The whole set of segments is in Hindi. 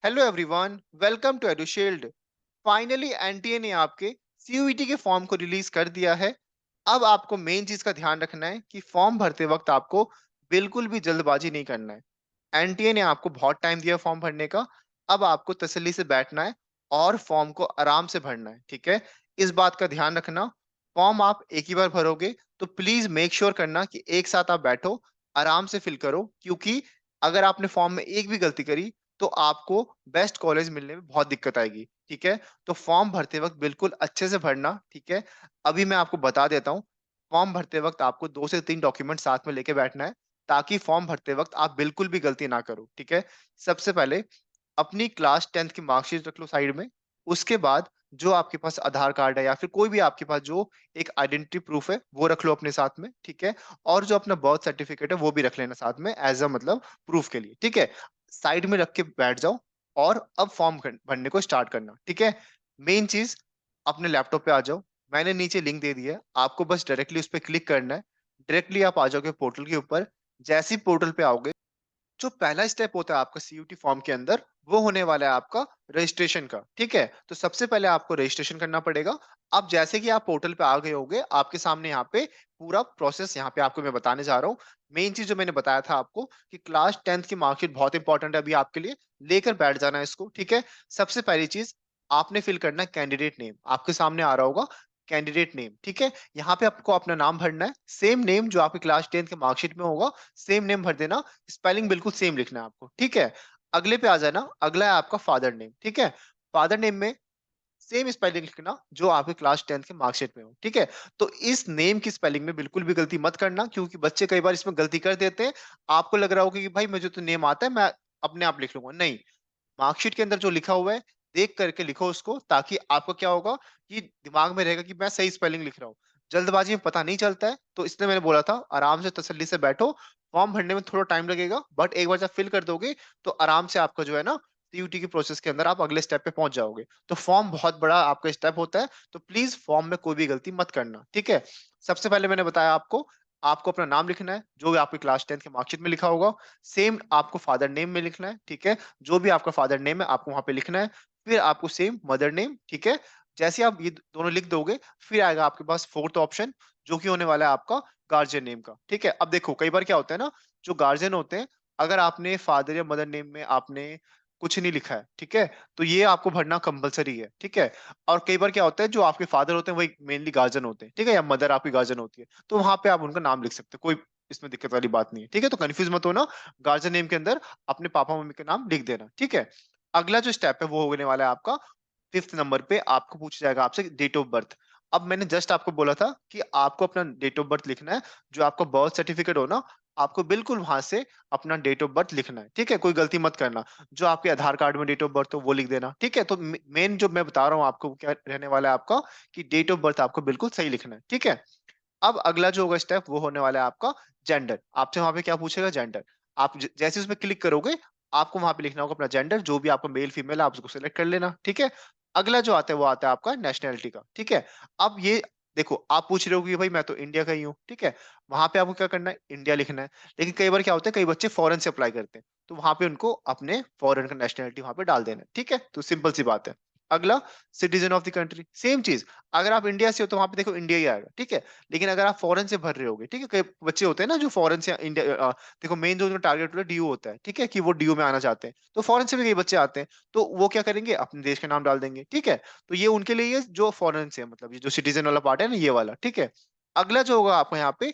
Hello everyone, welcome to Edushield. Finally NTA ने आपके सीयूईटी के फॉर्म को रिलीज कर दिया है। अब आपको मेन चीज का ध्यान रखना है कि फॉर्म भरते वक्त आपको बिल्कुल भी जल्दबाजी नहीं करना है। एनटीए ने आपको बहुत टाइम दिया फॉर्म भरने का। अब आपको तसल्ली से बैठना है और फॉर्म को आराम से भरना है, ठीक है। इस बात का ध्यान रखना, फॉर्म आप एक ही बार भरोगे तो प्लीज मेक श्योर करना कि एक साथ आप बैठो, आराम से फिल करो, क्योंकि अगर आपने फॉर्म में एक भी गलती करी तो आपको बेस्ट कॉलेज मिलने में बहुत दिक्कत आएगी, ठीक है। तो फॉर्म भरते वक्त बिल्कुल अच्छे से भरना, ठीक है। अभी मैं आपको बता देता हूँ, फॉर्म भरते वक्त आपको 2 से 3 डॉक्यूमेंट साथ में लेके बैठना है, ताकि फॉर्म भरते वक्त आप बिल्कुल भी गलती ना करो, ठीक है। सबसे पहले अपनी क्लास 10th की मार्कशीट रख लो साइड में। उसके बाद जो आपके पास आधार कार्ड है या फिर कोई भी आपके पास जो एक आइडेंटिटी प्रूफ है वो रख लो अपने साथ में, ठीक है। और जो अपना बर्थ सर्टिफिकेट है वो भी रख लेना साथ में एज अ मतलब प्रूफ के लिए, ठीक है। साइड में रख के बैठ जाओ और अब फॉर्म भरने को स्टार्ट करना, ठीक है। मेन चीज, अपने लैपटॉप पे आ जाओ। मैंने नीचे लिंक दे दी है, आपको बस डायरेक्टली उस पर क्लिक करना है। डायरेक्टली आप आ जाओगे पोर्टल के ऊपर। जैसे ही पोर्टल पे आओगे, जो पहला स्टेप होता है आपका सीयूटी फॉर्म के अंदर, वो होने वाला है आपका रजिस्ट्रेशन का, ठीक है। तो सबसे पहले आपको रजिस्ट्रेशन करना पड़ेगा। अब जैसे कि आप पोर्टल पे आ गए होगे, आपके सामने यहाँ पे पूरा प्रोसेस यहाँ पे आपको मैं बताने जा रहा हूँ। मेन चीज जो मैंने बताया था आपको कि क्लास 10th की मार्कशीट बहुत इंपॉर्टेंट है अभी आपके लिए, लेकर बैठ जाना है इसको, ठीक है। सबसे पहली चीज, आपने फिल करना है कैंडिडेट नेम। आपके सामने आ रहा होगा कैंडिडेट नेम, ठीक है। यहाँ पे आपको अपना नाम भरना है, सेम नेम जो आपकी क्लास 10th के मार्कशीट में होगा, सेम नेम भर देना। स्पेलिंग बिल्कुल सेम लिखना है आपको, ठीक है। अगले पे आ जाना, अगला है आपका फादर नेम, ठीक है। फादर नेम में सेम स्पेलिंग लिखना जो आपके क्लास 10th के मार्कशीट में हो, ठीक है। तो इस नेम की स्पेलिंग में बिल्कुल भी गलती मत करना, क्योंकि बच्चे कई बार इसमें गलती कर देते हैं। आपको लग रहा होगा कि भाई मुझे तो नेम आता है, मैं अपने आप लिख लूंगा, नहीं। मार्कशीट के अंदर जो लिखा हुआ है, देख करके लिखो उसको, ताकि आपको क्या होगा कि दिमाग में रहेगा कि मैं सही स्पेलिंग लिख रहा हूँ। जल्दबाजी में पता नहीं चलता है, तो इसलिए मैंने बोला था आराम से तसल्ली से बैठो। फॉर्म भरने में थोड़ा टाइम लगेगा, बट एक बार जब फिल कर दोगे तो आराम से आपका जो है ना सीयूटी की प्रोसेस के अंदर आप अगले स्टेप पे पहुंच जाओगे। तो फॉर्म बहुत बड़ा आपका स्टेप होता है, तो प्लीज फॉर्म में कोई भी गलती मत करना, ठीक है। सबसे पहले मैंने बताया आपको, आपको अपना नाम लिखना है जो भी आपकी क्लास 10th के मार्कशीट में लिखा होगा। सेम आपको फादर नेम में लिखना है, ठीक है। जो भी आपका फादर नेम है आपको वहां पे लिखना है। फिर आपको सेम मदर नेम, ठीक है। जैसे आप ये दोनों लिख दोगे, फिर आएगा आपके पास फोर्थ ऑप्शन, जो कि होने वाला है आपका गार्जियन नेम का, ठीक है। अब देखो कई बार क्या होता है ना, जो गार्जियन होते हैं, अगर आपने फादर या मदर नेम में आपने कुछ नहीं लिखा है, ठीक है, तो ये आपको भरना कंपलसरी है, ठीक है। और कई बार क्या होता है, जो आपके फादर होते हैं वही मेनली गार्जियन होते हैं, ठीक है, या मदर आपकी गार्जियन होती है, तो वहां पे आप उनका नाम लिख सकते हैं, कोई इसमें दिक्कत वाली बात नहीं है, ठीक है। तो कंफ्यूज मत होना, गार्जियन नेम के अंदर अपने पापा मम्मी का नाम लिख देना, ठीक है। अगला जो स्टेप है वो होने वाला है आपका 5th नंबर पे, आपको पूछा जाएगा आपसे डेट ऑफ बर्थ। अब मैंने जस्ट आपको बोला था कि आपको अपना डेट ऑफ बर्थ लिखना है। जो आपका बर्थ सर्टिफिकेट हो ना, आपको बिल्कुल वहां से अपना डेट ऑफ बर्थ लिखना है, ठीक है, कोई गलती मत करना। जो आपके आधार कार्ड में डेट ऑफ बर्थ हो वो लिख देना, ठीक है। तो मेन जो मैं बता रहा हूँ आपको क्या रहने वाला है आपका, कि डेट ऑफ बर्थ आपको बिल्कुल सही लिखना है, ठीक है। अब अगला जो होगा स्टेप वो होने वाला है आपका जेंडर। आपसे वहां पे क्या पूछेगा, जेंडर। आप जैसे उसमें क्लिक करोगे, आपको वहां पे लिखना होगा अपना जेंडर, जो भी आपका मेल फीमेल है आप उसको सिलेक्ट कर लेना, ठीक है। अगला जो आता है वो आता है आपका नेशनैलिटी का, ठीक है। अब ये देखो, आप पूछ रहे हो कि भाई मैं तो इंडिया का ही हूँ, ठीक है। वहां पे आपको क्या करना है, इंडिया लिखना है। लेकिन कई बार क्या होता है, कई बच्चे फॉरेन से अप्लाई करते हैं, तो वहां पे उनको अपने फॉरेन का नेशनैलिटी वहां पे डाल देना है, ठीक है। तो सिंपल सी बात है। अगला, citizen of the country, same चीज। अगर आप इंडिया से हो तो वहां पे देखो इंडिया ही आएगा, ठीक है। लेकिन अगर आप फॉरेन से भर रहे होगे, ठीक है, कई बच्चे होते हैं ना जो फॉरेन से इंडिया देखो मेन जो उनका टारगेट होता है डीयू होता है, ठीक है, कि वो डीयू में आना चाहते हैं, तो फॉरेन से भी कई बच्चे आते हैं, तो वो क्या करेंगे, अपने देश का नाम डाल देंगे, ठीक है। तो ये उनके लिए, ये जो फॉरेन से है, मतलब ये जो सिटीजन वाला पार्ट है ना, ये वाला, ठीक है। अगला जो होगा आपको यहाँ पे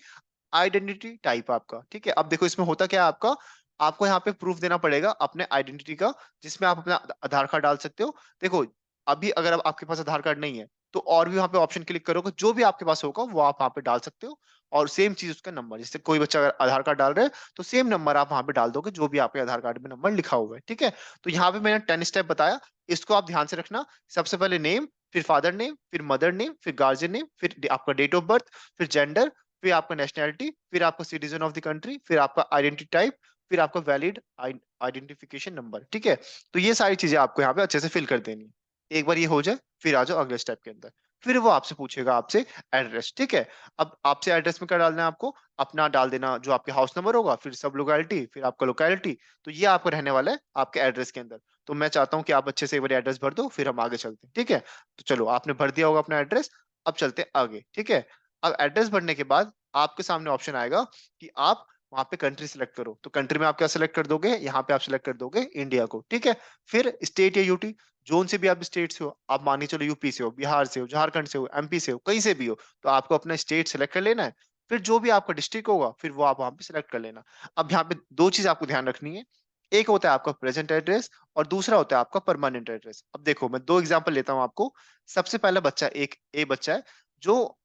आइडेंटिटी टाइप आपका, ठीक है। अब देखो इसमें होता क्या है आपका, आपको यहाँ पे प्रूफ देना पड़ेगा अपने आइडेंटिटी का, जिसमें आप अपना आधार कार्ड डाल सकते हो। देखो, अभी अगर अब आपके पास आधार कार्ड नहीं है, तो और भी वहां पे ऑप्शन क्लिक करोगे, जो भी आपके पास होगा वो आप वहां पे डाल सकते हो। और सेम चीज उसका नंबर, जैसे कोई बच्चा अगर आधार कार्ड डाल रहा है, तो सेम नंबर आप वहां पे डाल दोगे जो भी आपके आधार कार्ड में नंबर लिखा हुआ है, ठीक है। तो यहाँ पे मैंने 10 स्टेप बताया, इसको आप ध्यान से रखना। सबसे पहले नेम, फिर फादर नेम, फिर मदर नेम, फिर गार्जियन नेम, फिर आपका डेट ऑफ बर्थ, फिर जेंडर, फिर आपका नेशनैलिटी, फिर आपका सिटीजन ऑफ द कंट्री, फिर आपका आइडेंटिटी टाइप, फिर आपका वैलिड आइडेंटिफिकेशन नंबर, ठीक है। तो ये सारी चीजें आपको यहाँ पे अच्छे से फिल कर देनी है। एक बार ये हो जाए, फिर आ जाओ अगले स्टेप के अंदर। फिर वो आपसे पूछेगा आपसे एड्रेस, ठीक है। अब आपसे एड्रेस में क्या डालना है, आपको अपना डाल देना जो आपके हाउस नंबर होगा, फिर सब लोकेलिटी, फिर आपका लोकेलिटी। तो ये आपको रहने वाला है आपके एड्रेस के अंदर। तो मैं चाहता हूँ कि आप अच्छे से एक बार एड्रेस भर दो, फिर हम आगे चलते हैं, ठीक है। तो चलो, आपने भर दिया होगा अपना एड्रेस। अब चलते हैं आगे, ठीक है। अब एड्रेस भरने के बाद आपके सामने ऑप्शन आएगा कि आप वहां पे कंट्री सिलेक्ट करो। तो कंट्री में आप क्या सिलेक्ट कर दोगे, यहाँ पे आप सिलेक्ट कर दोगे इंडिया को, ठीक है। फिर स्टेट या यूटी, जोन से भी आप स्टेट से हो, आप मानिए चलो यूपी से हो, बिहार से हो, झारखंड से हो, एमपी से हो, कहीं से भी हो, तो आपको अपना स्टेट सेलेक्ट कर लेना है। फिर जो भी आपका डिस्ट्रिक्ट होगा, फिर वो आप वहां पे सिलेक्ट कर लेना। अब यहाँ पे दो चीज आपको ध्यान रखनी है। एक होता है आपका प्रेजेंट एड्रेस, और दूसरा होता है आपका परमानेंट एड्रेस। अब देखो, मैं दो एग्जांपल लेता हूँ आपको। सबसे पहला बच्चा, एक ए बच्चा है, जो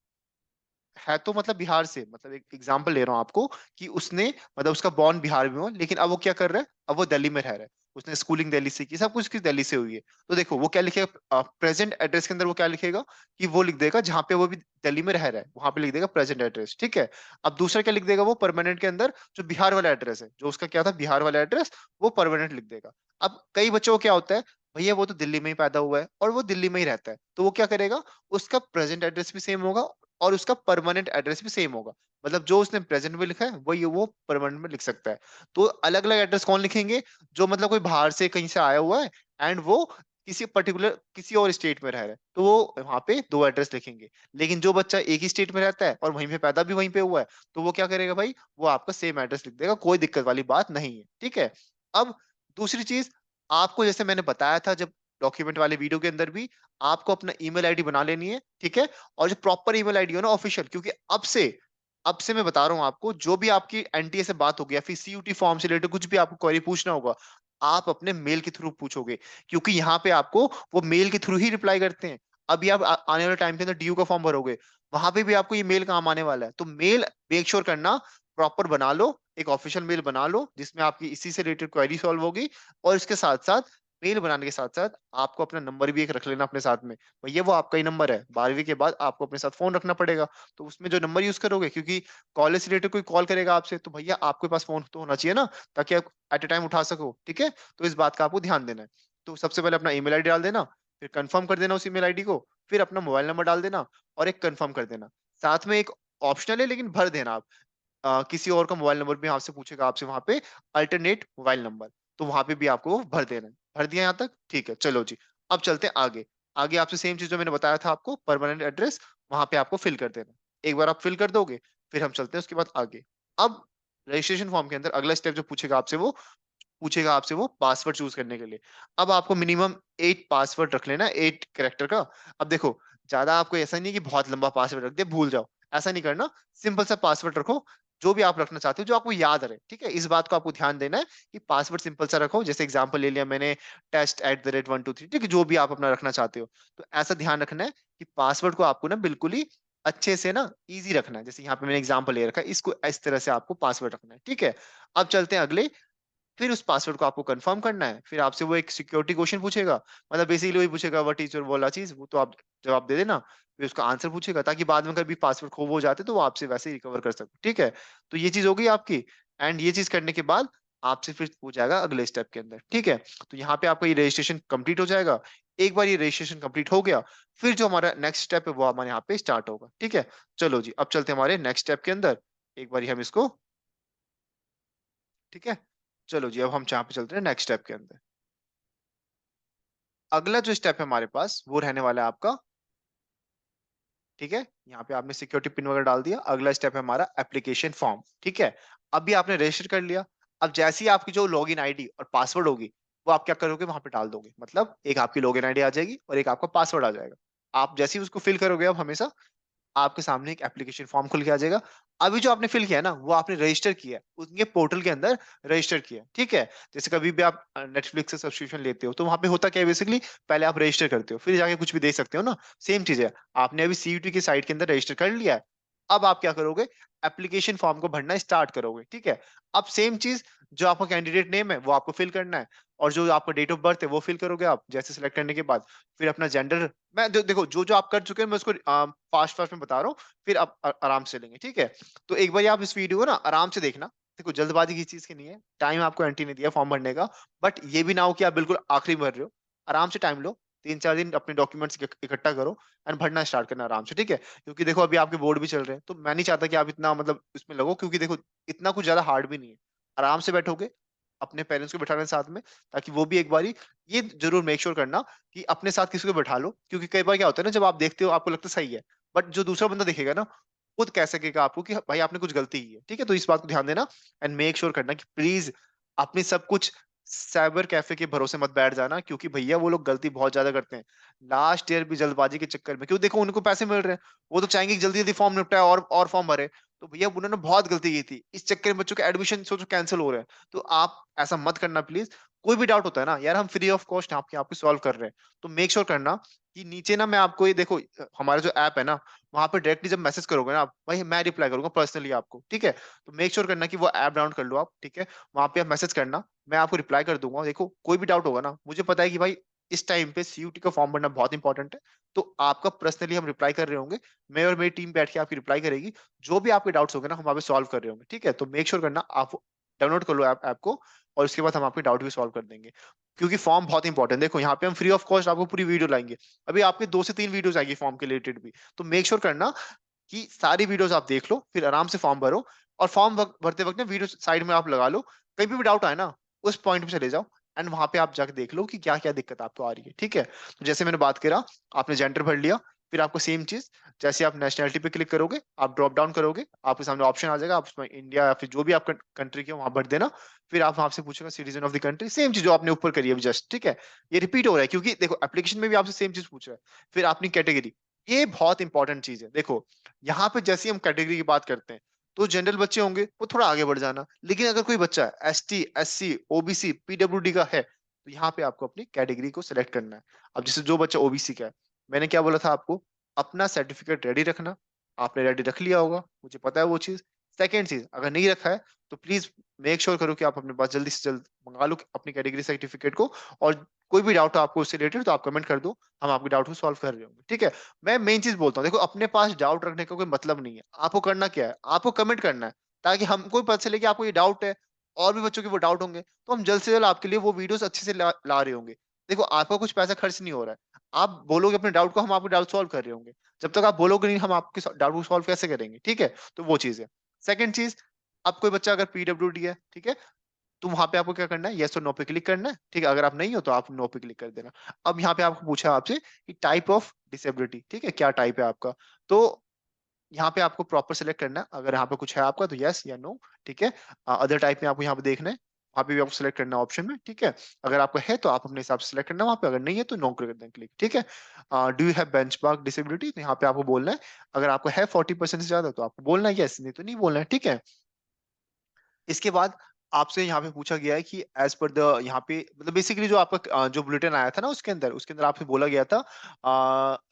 है तो मतलब बिहार से, मतलब एक एग्जांपल ले रहा हूँ आपको, कि उसने मतलब उसका बॉर्न बिहार में हो, लेकिन अब वो क्या कर रहा है, अब वो दिल्ली में रह रहा है। उसने स्कूलिंग दिल्ली से की, सब कुछ की दिल्ली से हुई है। तो देखो वो क्या लिखेगा प्रेजेंट एड्रेस के अंदर, वो क्या लिखेगा कि वो लिख देगा जहां पे वो भी दिल्ली में रह रहा है, वहां पे लिख देगा प्रेजेंट एड्रेस, ठीक है। अब दूसरा क्या लिख देगा वो परमानेंट के अंदर, जो बिहार वाला एड्रेस है, जो उसका क्या था बिहार वाला एड्रेस, वो परमानेंट लिख देगा। अब कई बच्चों को क्या होता है, भैया वो तो दिल्ली में ही पैदा हुआ है और वो दिल्ली में ही रहता है, तो वो क्या करेगा, उसका प्रेजेंट एड्रेस भी सेम होगा और उसका परमानेंट एड्रेस भी सेम होगा। मतलब जो उसने प्रेजेंट में लिखा है वही वो परमानेंट में लिख सकता है। तो अलग अलग एड्रेस कौन लिखेंगे, जो मतलब कोई बाहर से कहीं से आया हुआ है एंड वो किसी पर्टिकुलर किसी और स्टेट में रह रहा है, तो वो वहां पे दो एड्रेस लिखेंगे। लेकिन जो बच्चा एक ही स्टेट में रहता है और वहीं पे पैदा भी वहीं पे हुआ है, तो वो क्या करेगा भाई, वो आपका सेम एड्रेस लिख देगा, कोई दिक्कत वाली बात नहीं है, ठीक है। अब दूसरी चीज, आपको जैसे मैंने बताया था जब डॉक्यूमेंट वाले वीडियो के अंदर भी, आपको अपना ईमेल आईडी बना लेनी है, ठीक है। और जो प्रॉपर ईमेल आईडी हो ना ऑफिशियल, क्योंकि अब से मैं बता रहा हूँ आपको, जो भी आपकी एनटीए से बात होगी या फिर सीयूटी फॉर्म से रिलेटेड कुछ भी आपको क्वेरी पूछना होगा, आप अपने मेल के थ्रू पूछोगे, क्योंकि यहाँ पे आपको वो मेल के थ्रू ही रिप्लाई करते हैं। अभी आप आने वाले टाइम के अंदर डीयू का फॉर्म भरोगे, वहां पे भी आपको ये मेल काम आने वाला है। तो मेल मेक श्योर करना प्रॉपर बना लो, एक ऑफिशियल मेल बना लो जिसमें आपकी इसी से रिलेटेड क्वेरी सॉल्व होगी। और इसके साथ साथ, मेल बनाने के साथ साथ, आपको अपना नंबर भी एक रख लेना अपने साथ में। भैया वो आपका ही नंबर है, 12वीं के बाद आपको अपने साथ फोन रखना पड़ेगा। तो उसमें जो नंबर यूज करोगे, क्योंकि कॉलेज से रिलेटेड कोई कॉल करेगा आपसे, तो भैया आपके पास फोन तो होना चाहिए ना, ताकि आप एट ए टाइम उठा सको, ठीक है। तो इस बात का आपको ध्यान देना है। तो सबसे पहले अपना ईमेल आईडी डाल देना, फिर कंफर्म कर देना उस ईमेल आईडी को, फिर अपना मोबाइल नंबर डाल देना और एक कंफर्म कर देना। साथ में एक ऑप्शनल है लेकिन भर देना आप, किसी और का मोबाइल नंबर भी आपसे पूछेगा, आपसे वहां पे अल्टरनेट मोबाइल नंबर, तो वहां पे भी आपको वो भर देना है। भर दिया यहाँ तक, ठीक है, चलो जी। अब चलते हैं आगे। आगे आपसे सेम चीज जो मैंने बताया था आपको, परमानेंट एड्रेस, वहां पे आपको फिल कर देना। एक बार आप फिल कर दोगे, फिर हम चलते हैं उसके बाद आगे। अब रजिस्ट्रेशन फॉर्म के अंदर अगला स्टेप जो पूछेगा आपसे वो पासवर्ड चूज करने के लिए। अब आपको मिनिमम 8 पासवर्ड रख लेना, 8 कैरेक्टर का। अब देखो, ज्यादा आपको ऐसा नहीं है कि बहुत लंबा पासवर्ड रख दे भूल जाओ, ऐसा नहीं करना। सिंपल सा पासवर्ड रखो, जो भी आप रखना चाहते हो, जो आपको याद रहे, ठीक है। इस बात को आपको ध्यान देना है कि पासवर्ड सिंपल सा रखो। जैसे एग्जांपल ले लिया मैंने, test@123, ठीक है, जो भी आप अपना रखना चाहते हो। तो ऐसा ध्यान रखना है कि पासवर्ड को आपको ना बिल्कुल ही अच्छे से ना इजी रखना है। जैसे यहाँ पे मैंने एग्जांपल ले रखा है, इसको इस तरह से आपको पासवर्ड रखना है, ठीक है। अब चलते हैं अगले। फिर उस पासवर्ड को आपको कंफर्म करना है, फिर आपसे वो एक सिक्योरिटी क्वेश्चन पूछेगा। मतलब बेसिकली वही पूछेगा, व्हाट इज योर वाला चीज, वो तो आप जवाब दे देना। फिर उसका आंसर पूछेगा, ताकि बाद में कभी पासवर्ड खो हो जाते तो वो आपसे वैसे ही रिकवर कर सको, ठीक है। तो ये चीज हो गई आपकी। एंड ये चीज करने के बाद आपसे फिर हो जाएगा अगले स्टेप के अंदर, ठीक है। तो यहाँ पे आपका ये रजिस्ट्रेशन कंप्लीट हो जाएगा। एक बार ये रजिस्ट्रेशन कंप्लीट हो गया, फिर जो हमारा नेक्स्ट स्टेप है वो हमारे यहाँ पे स्टार्ट होगा, ठीक है। चलो जी, अब चलते हैं हमारे नेक्स्ट स्टेप के अंदर। एक बार हम इसको, ठीक है। चलो जी, अब हम जहाँ पे चलते हैं नेक्स्ट स्टेप के अंदर। अगला जो स्टेप है हमारे पास, वो रहने वाला है आपका, ठीक है। यहाँ पे आपने सिक्योरिटी पिन वगैरह डाल दिया। अगला स्टेप है हमारा एप्लीकेशन फॉर्म, ठीक है। अभी आपने रजिस्टर कर लिया। अब जैसी ही आपकी जो लॉगिन आईडी और पासवर्ड होगी, वो आप क्या करोगे, वहां पे डाल दोगे। मतलब एक आपकी लॉगिन आईडी आ जाएगी और एक आपका पासवर्ड आ जाएगा। आप जैसे ही उसको फिल करोगे, अब हमेशा आपके सामने एक एप्लीकेशन फॉर्म खुल के आ जाएगा। अभी जो आपने फिल किया है ना, वो आपने रजिस्टर किया है उनके पोर्टल के अंदर, रजिस्टर किया है, ठीक है। जैसे कभी भी आप नेटफ्लिक्स से सब्सक्रिप्शन लेते हो, तो वहां पे होता क्या है बेसिकली, पहले आप रजिस्टर करते हो, फिर जाके कुछ भी देख सकते हो ना। सेम चीज है, आपने अभी सीयूटी की साइट के अंदर रजिस्टर कर लिया है। अब आप क्या करोगे, एप्लीकेशन फॉर्म को भरना स्टार्ट करोगे, ठीक है। अब सेम चीज, जो आपका कैंडिडेट नेम है वो आपको फिल करना है, और जो आपका डेट ऑफ बर्थ है वो फिल करोगे आप जैसे सिलेक्ट करने के बाद। फिर अपना जेंडर, मैं देखो जो जो आप कर चुके हैं मैं उसको फास्ट फास्ट में बता रहा हूँ, फिर आप आराम से लेंगे, ठीक है। तो एक बार आप इस वीडियो को ना आराम से देखना। देखो जल्दबाजी की चीज की नहीं है, टाइम आपको एंटी नहीं दिया फॉर्म भरने का, बट ये भी ना हो कि आप बिल्कुल आखिरी में भर रहे हो। आराम से टाइम लो, 3-4 दिन अपने डॉक्यूमेंट्स इकट्ठा करो एंड भरना स्टार्ट करना आराम से, ठीक है। क्योंकि देखो अभी आपके बोर्ड भी चल रहे हैं, तो मैं नहीं चाहता कि आप इतना मतलब इसमें लगो, क्योंकि देखो इतना कुछ ज्यादा हार्ड भी नहीं है। आराम से बैठोगे, अपने पेरेंट्स को बिठाना साथ में, ताकि वो भी एक बारी ये जरूर मेक श्योर करना कि अपने साथ किसी को बिठा लो, क्योंकि कई बार क्या होता है ना, जब आप देखते हो आपको लगता है सही है, बट जो दूसरा बंदा देखेगा ना, खुद कह सकेगा आपको कि भाई आपने कुछ गलती की है, ठीक है। तो इस बात को ध्यान देना एंड मेक श्योर करना कि प्लीज अपनी सब कुछ साइबर कैफे के भरोसे मत बैठ जाना, क्योंकि भैया वो लोग गलती बहुत ज्यादा करते हैं लास्ट ईयर भी जल्दबाजी के चक्कर में, क्यों देखो उनको पैसे मिल रहे हैं, वो तो चाहेंगे कि जल्दी जल्दी फॉर्म निपटाए और फॉर्म भरे। तो भैया उन्होंने बहुत गलती की थी, इस चक्कर में बच्चों के एडमिशन सोचो कैंसिल हो रहे हैं। तो आप ऐसा मत करना प्लीज। कोई भी डाउट होता है ना यार, हम फ्री ऑफ कॉस्ट आपके आपको सॉल्व कर रहे हैं, तो मेक श्योर करना कि नीचे ना मैं आपको ये देखो, हमारा जो ऐप है ना, वहां पे डायरेक्टली जब मैसेज करोगे ना आप, भाई मैं रिप्लाई करूंगा पर्सनली आपको, ठीक है। तो मेक श्योर करना कि वो ऐप डाउनलोड कर लो आप, ठीक है। वहां पे आप मैसेज करना, मैं आपको रिप्लाई कर दूंगा। देखो कोई भी डाउट होगा ना, मुझे पता है कि भाई इस टाइम पे सीयूटी का फॉर्म भरना बहुत इंपॉर्टेंट है, तो आपका पर्सनली हम रिप्लाई कर रहे होंगे, मैं और मेरी टीम बैठ के आपकी रिप्लाई करेगी, जो भी आपके डाउट्स होंगे ना हम वहाँ पे सॉल्व कर रहे होंगे, ठीक है। तो मेक श्योर करना आप डाउनलोड कर लो ऐप को, और उसके बाद हम आपके डाउट भी सॉल्व कर देंगे, क्योंकि फॉर्म बहुत इंपॉर्टेंट। देखो यहाँ पे हम फ्री ऑफ कॉस्ट आपको पूरी वीडियो लाएंगे, अभी आपके 2 से 3 वीडियोस आएगी फॉर्म के रिलेटेड भी, तो मेक श्योर करना कि सारी वीडियोस आप देख लो, फिर आराम से फॉर्म भरो। और फॉर्म भरते वक्त ना वीडियो साइड में आप लगा लो, कहीं भी डाउट आए ना उस पॉइंट पे चले जाओ, एंड वहां पे आप जाके देख लो कि क्या क्या दिक्कत आपको आ रही है, ठीक है। तो जैसे मैंने बात करा, आपने जेंडर भर लिया, फिर आपको सेम चीज, जैसे आप नेशनैलिटी पे क्लिक करोगे, आप ड्रॉप डाउन करोगे, आपके सामने ऑप्शन आ जाएगा, आप उसमें इंडिया या फिर जो भी आप कंट्री के वहां भर देना। फिर आप वहां से पूछेगा citizen of the country, same चीज जो आपने ऊपर करी है जस्ट, ठीक है। ये रिपीट हो रहा है क्योंकि देखो एप्लीकेशन में भी आपसे सेम चीज पूछ रहा है। फिर आपने कैटेगरी, ये बहुत इंपॉर्टेंट चीज है। देखो यहाँ पे जैसे ही हम कैटेगरी की बात करते हैं, तो जनरल बच्चे होंगे वो थोड़ा आगे बढ़ जाना, लेकिन अगर कोई बच्चा एसटी, एससी, ओबीसी, पीडब्ल्यूडी का है, तो यहाँ पे आपको अपनी कैटेगरी को सिलेक्ट करना है। अब जैसे जो बच्चा ओबीसी का है, मैंने क्या बोला था आपको, अपना सर्टिफिकेट रेडी रखना। आपने रेडी रख लिया होगा, मुझे पता है वो चीज। सेकेंड चीज, अगर नहीं रखा है तो प्लीज मेक श्योर करो कि आप अपने पास जल्दी से जल्द मंगा लो अपनी कैटेगरी सर्टिफिकेट को। और कोई भी डाउट हो आपको उससे रिलेटेड तो आप कमेंट कर दो, हम आपके डाउट को सॉल्व कर रहे होंगे, ठीक है। मैं मेन चीज बोलता हूँ, देखो अपने पास डाउट रखने का कोई मतलब नहीं है, आपको करना क्या है, आपको कमेंट करना है, ताकि हमको भी पता चले कि आपको ये डाउट है, और भी बच्चों के वो डाउट होंगे, तो हम जल्द से जल्द आपके लिए वो वीडियोस अच्छे से ला रहे होंगे। देखो आपका कुछ पैसा खर्च नहीं हो रहा है, आप बोलोगे अपने डाउट को, हम आपके डाउट सॉल्व कर रहे होंगे। जब तक आप बोलोगे नहीं, हम आपके डाउट को सॉल्व कैसे करेंगे, ठीक है। तो वो चीज है। सेकंड चीज, अब कोई बच्चा अगर पीडब्ल्यूडी है, ठीक है, तो वहां पे आपको क्या करना है, यस और नो पे क्लिक करना है, ठीक है। अगर आप नहीं हो तो आप नो पे क्लिक कर देना। अब यहाँ पे आपको पूछा आपसे कि टाइप ऑफ डिसेबिलिटी, ठीक है, क्या टाइप है आपका। तो यहाँ पे आपको प्रॉपर सेलेक्ट करना है, अगर यहाँ पे कुछ है आपका तो यस या नो, ठीक है। अदर टाइप में आपको यहाँ पे देखना है, वहाँ पे भी आपको सेलेक्ट करना है ऑप्शन में, ठीक है। अगर आपको है तो आप अपने हिसाब से सेलेक्ट करना वहाँ पे, अगर नहीं है तो नो कर देना क्लिक, ठीक है। Do you have benchmark disability, तो यहाँ पे आपको बोलना है, अगर आपको है 40% से ज्यादा तो आपको बोलना है यस, नहीं तो नहीं बोलना है, ठीक है। इसके बाद आपसे यहाँ पे पूछा गया है कि एज पर द, यहाँ पे मतलब बेसिकली जो आपका जो बुलेटिन आया था ना, उसके अंदर आपसे बोला गया था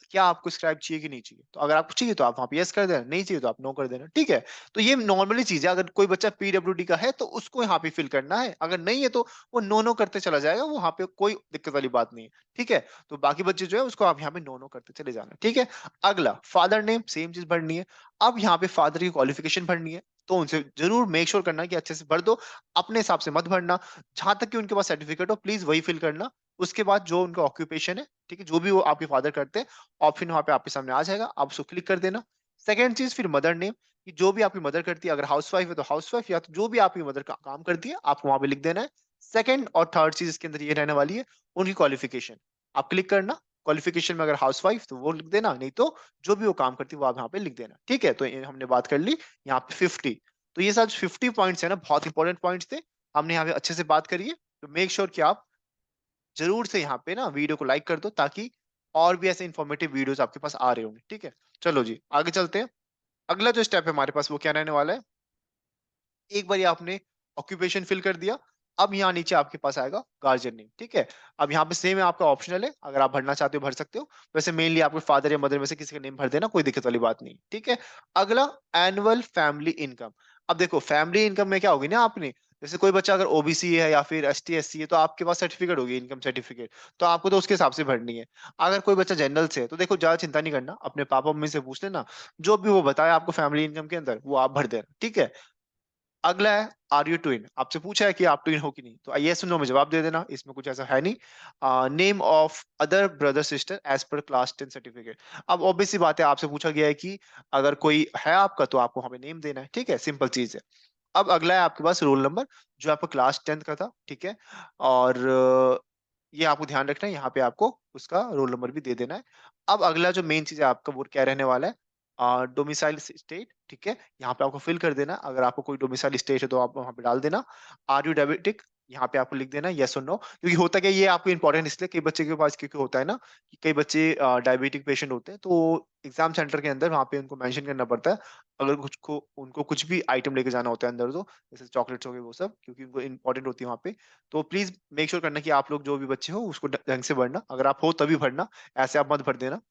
क्या आपको स्क्राइब चाहिए कि नहीं चाहिए। तो अगर आपको चाहिए तो आप वहाँ पे यस कर देना, नहीं चाहिए तो आप नो कर देना, ठीक है। तो ये नॉर्मली चीज है, अगर कोई बच्चा पीडब्ल्यूडी का है तो उसको यहाँ पे फिल करना है, अगर नहीं है तो वो नो नो करते चला जाएगा, वो वहाँ पे कोई दिक्कत वाली बात नहीं है, ठीक है। तो बाकी बच्चे जो है उसको आप यहाँ पे नो नो करते चले जाना, ठीक है। अगला फादर नेम, सेम चीज भरनी है। अब यहाँ पे फादर की क्वालिफिकेशन भरनी है, तो उनसे जरूर मेक श्योर करना कि अच्छे से भर दो, अपने हिसाब से मत भरना। जहां तक कि उनके पास सर्टिफिकेट हो प्लीज वही फिल करना। उसके बाद जो उनका ऑक्यूपेशन है, ठीक है, जो भी वो आपके फादर करते हैं, ऑप्शन वहां पे आपके सामने आ जाएगा, आप उसको क्लिक कर देना। सेकेंड चीज, फिर मदर नेम, कि जो भी आपकी मदर करती है, अगर हाउस वाइफ है तो हाउस वाइफ, या तो जो भी आपकी मदर का काम करती है आपको वहां पे लिख देना है। सेकेंड और थर्ड चीज इसके अंदर ये रहने वाली है, उनकी क्वालिफिकेशन, आप क्लिक करना। क्वालिफिकेशन में अगर हाउस वाइफ तो वो लिख देना, नहीं तो जो भी वो काम करती है वो आप यहाँ पे लिख देना, ठीक है। तो ये हमने बात कर ली यहाँ पे 50। तो ये सब 50 पॉइंट्स है ना, बहुत इंपॉर्टेंट पॉइंट्स थे, हमने यहाँ पे अच्छे से बात करी है। तो मेक श्योर कि आप जरूर से यहाँ पे ना वीडियो को लाइक कर दो, ताकि और भी ऐसे इन्फॉर्मेटिव वीडियोस आपके पास आ रहे होंगे, ठीक है। चलो जी आगे चलते हैं। अगला जो स्टेप है हमारे पास वो क्या रहने वाला है, एक बार ये आपने ऑक्यूपेशन फिल कर दिया, अब यहाँ नीचे आपके पास आएगा गार्जियन नेम, ठीक है। अब यहाँ पे सेम है, आपका ऑप्शनल है, अगर आप भरना चाहते हो भर सकते हो, वैसे मेनली आपके फादर या मदर में से किसी का नेम भर देना, कोई दिक्कत वाली बात नहीं, ठीक है। अगला, एनुअल फैमिली इनकम। अब देखो फैमिली इनकम में क्या होगी ना, आपने जैसे कोई बच्चा अगर ओबीसी है या फिर एसटी एससी है, तो आपके पास सर्टिफिकेट होगी, इनकम सर्टिफिकेट, तो आपको तो उसके हिसाब से भरनी है। अगर कोई बच्चा जनरल से है तो देखो ज्यादा चिंता नहीं करना, अपने पापा मम्मी से पूछ लेना, जो भी वो बताया आपको फैमिली इनकम के अंदर वो आप भर देना, ठीक है। अगला है, आर यू ट्विन, आपसे पूछा है कि आप ट्विन हो कि नहीं, तो ये सुनो में जवाब दे देना, इसमें कुछ ऐसा है नहीं। Name of other brother sister age पर क्लास 10 सर्टिफिकेट। अब ऑब्वियस सी बात है, आपसे पूछा गया है कि अगर कोई है आपका तो आपको हमें नेम देना है, ठीक है, सिंपल चीज है। अब अगला है आपके पास रोल नंबर, जो आपका क्लास 10th का था, ठीक है? और ये आपको ध्यान रखना है, यहाँ पे आपको उसका रोल नंबर भी दे देना है। अब अगला जो मेन चीज़ है आपका, वो क्या रहने वाला है? डोमिसाइल स्टेट, ठीक है? यहाँ पे आपको फिल कर देना, अगर आपको कोई डोमिसाइल स्टेट है तो आप वहाँ पे डाल देना। Are you diabetic? यहाँ पे आपको लिख देना येस और नो, क्योंकि होता क्या है, ये आपको इम्पोर्टेंट इसलिए, कई बच्चे के पास क्योंकि होता है ना कि कई बच्चे डायबिटिक पेशेंट होते हैं, तो एग्जाम सेंटर के अंदर वहाँ पे उनको मेंशन करना पड़ता है, अगर कुछ को उनको कुछ भी आइटम लेके जाना होता है अंदर, तो जैसे चॉकलेट्स हो गए वो सब, क्योंकि उनको इम्पोर्टेंट होती है वहाँ पे। तो प्लीज मेक श्योर करना कि आप लोग जो भी बच्चे हो उसको ढंग से भरना, अगर आप हो तभी भरना, ऐसे आप मत भर देना।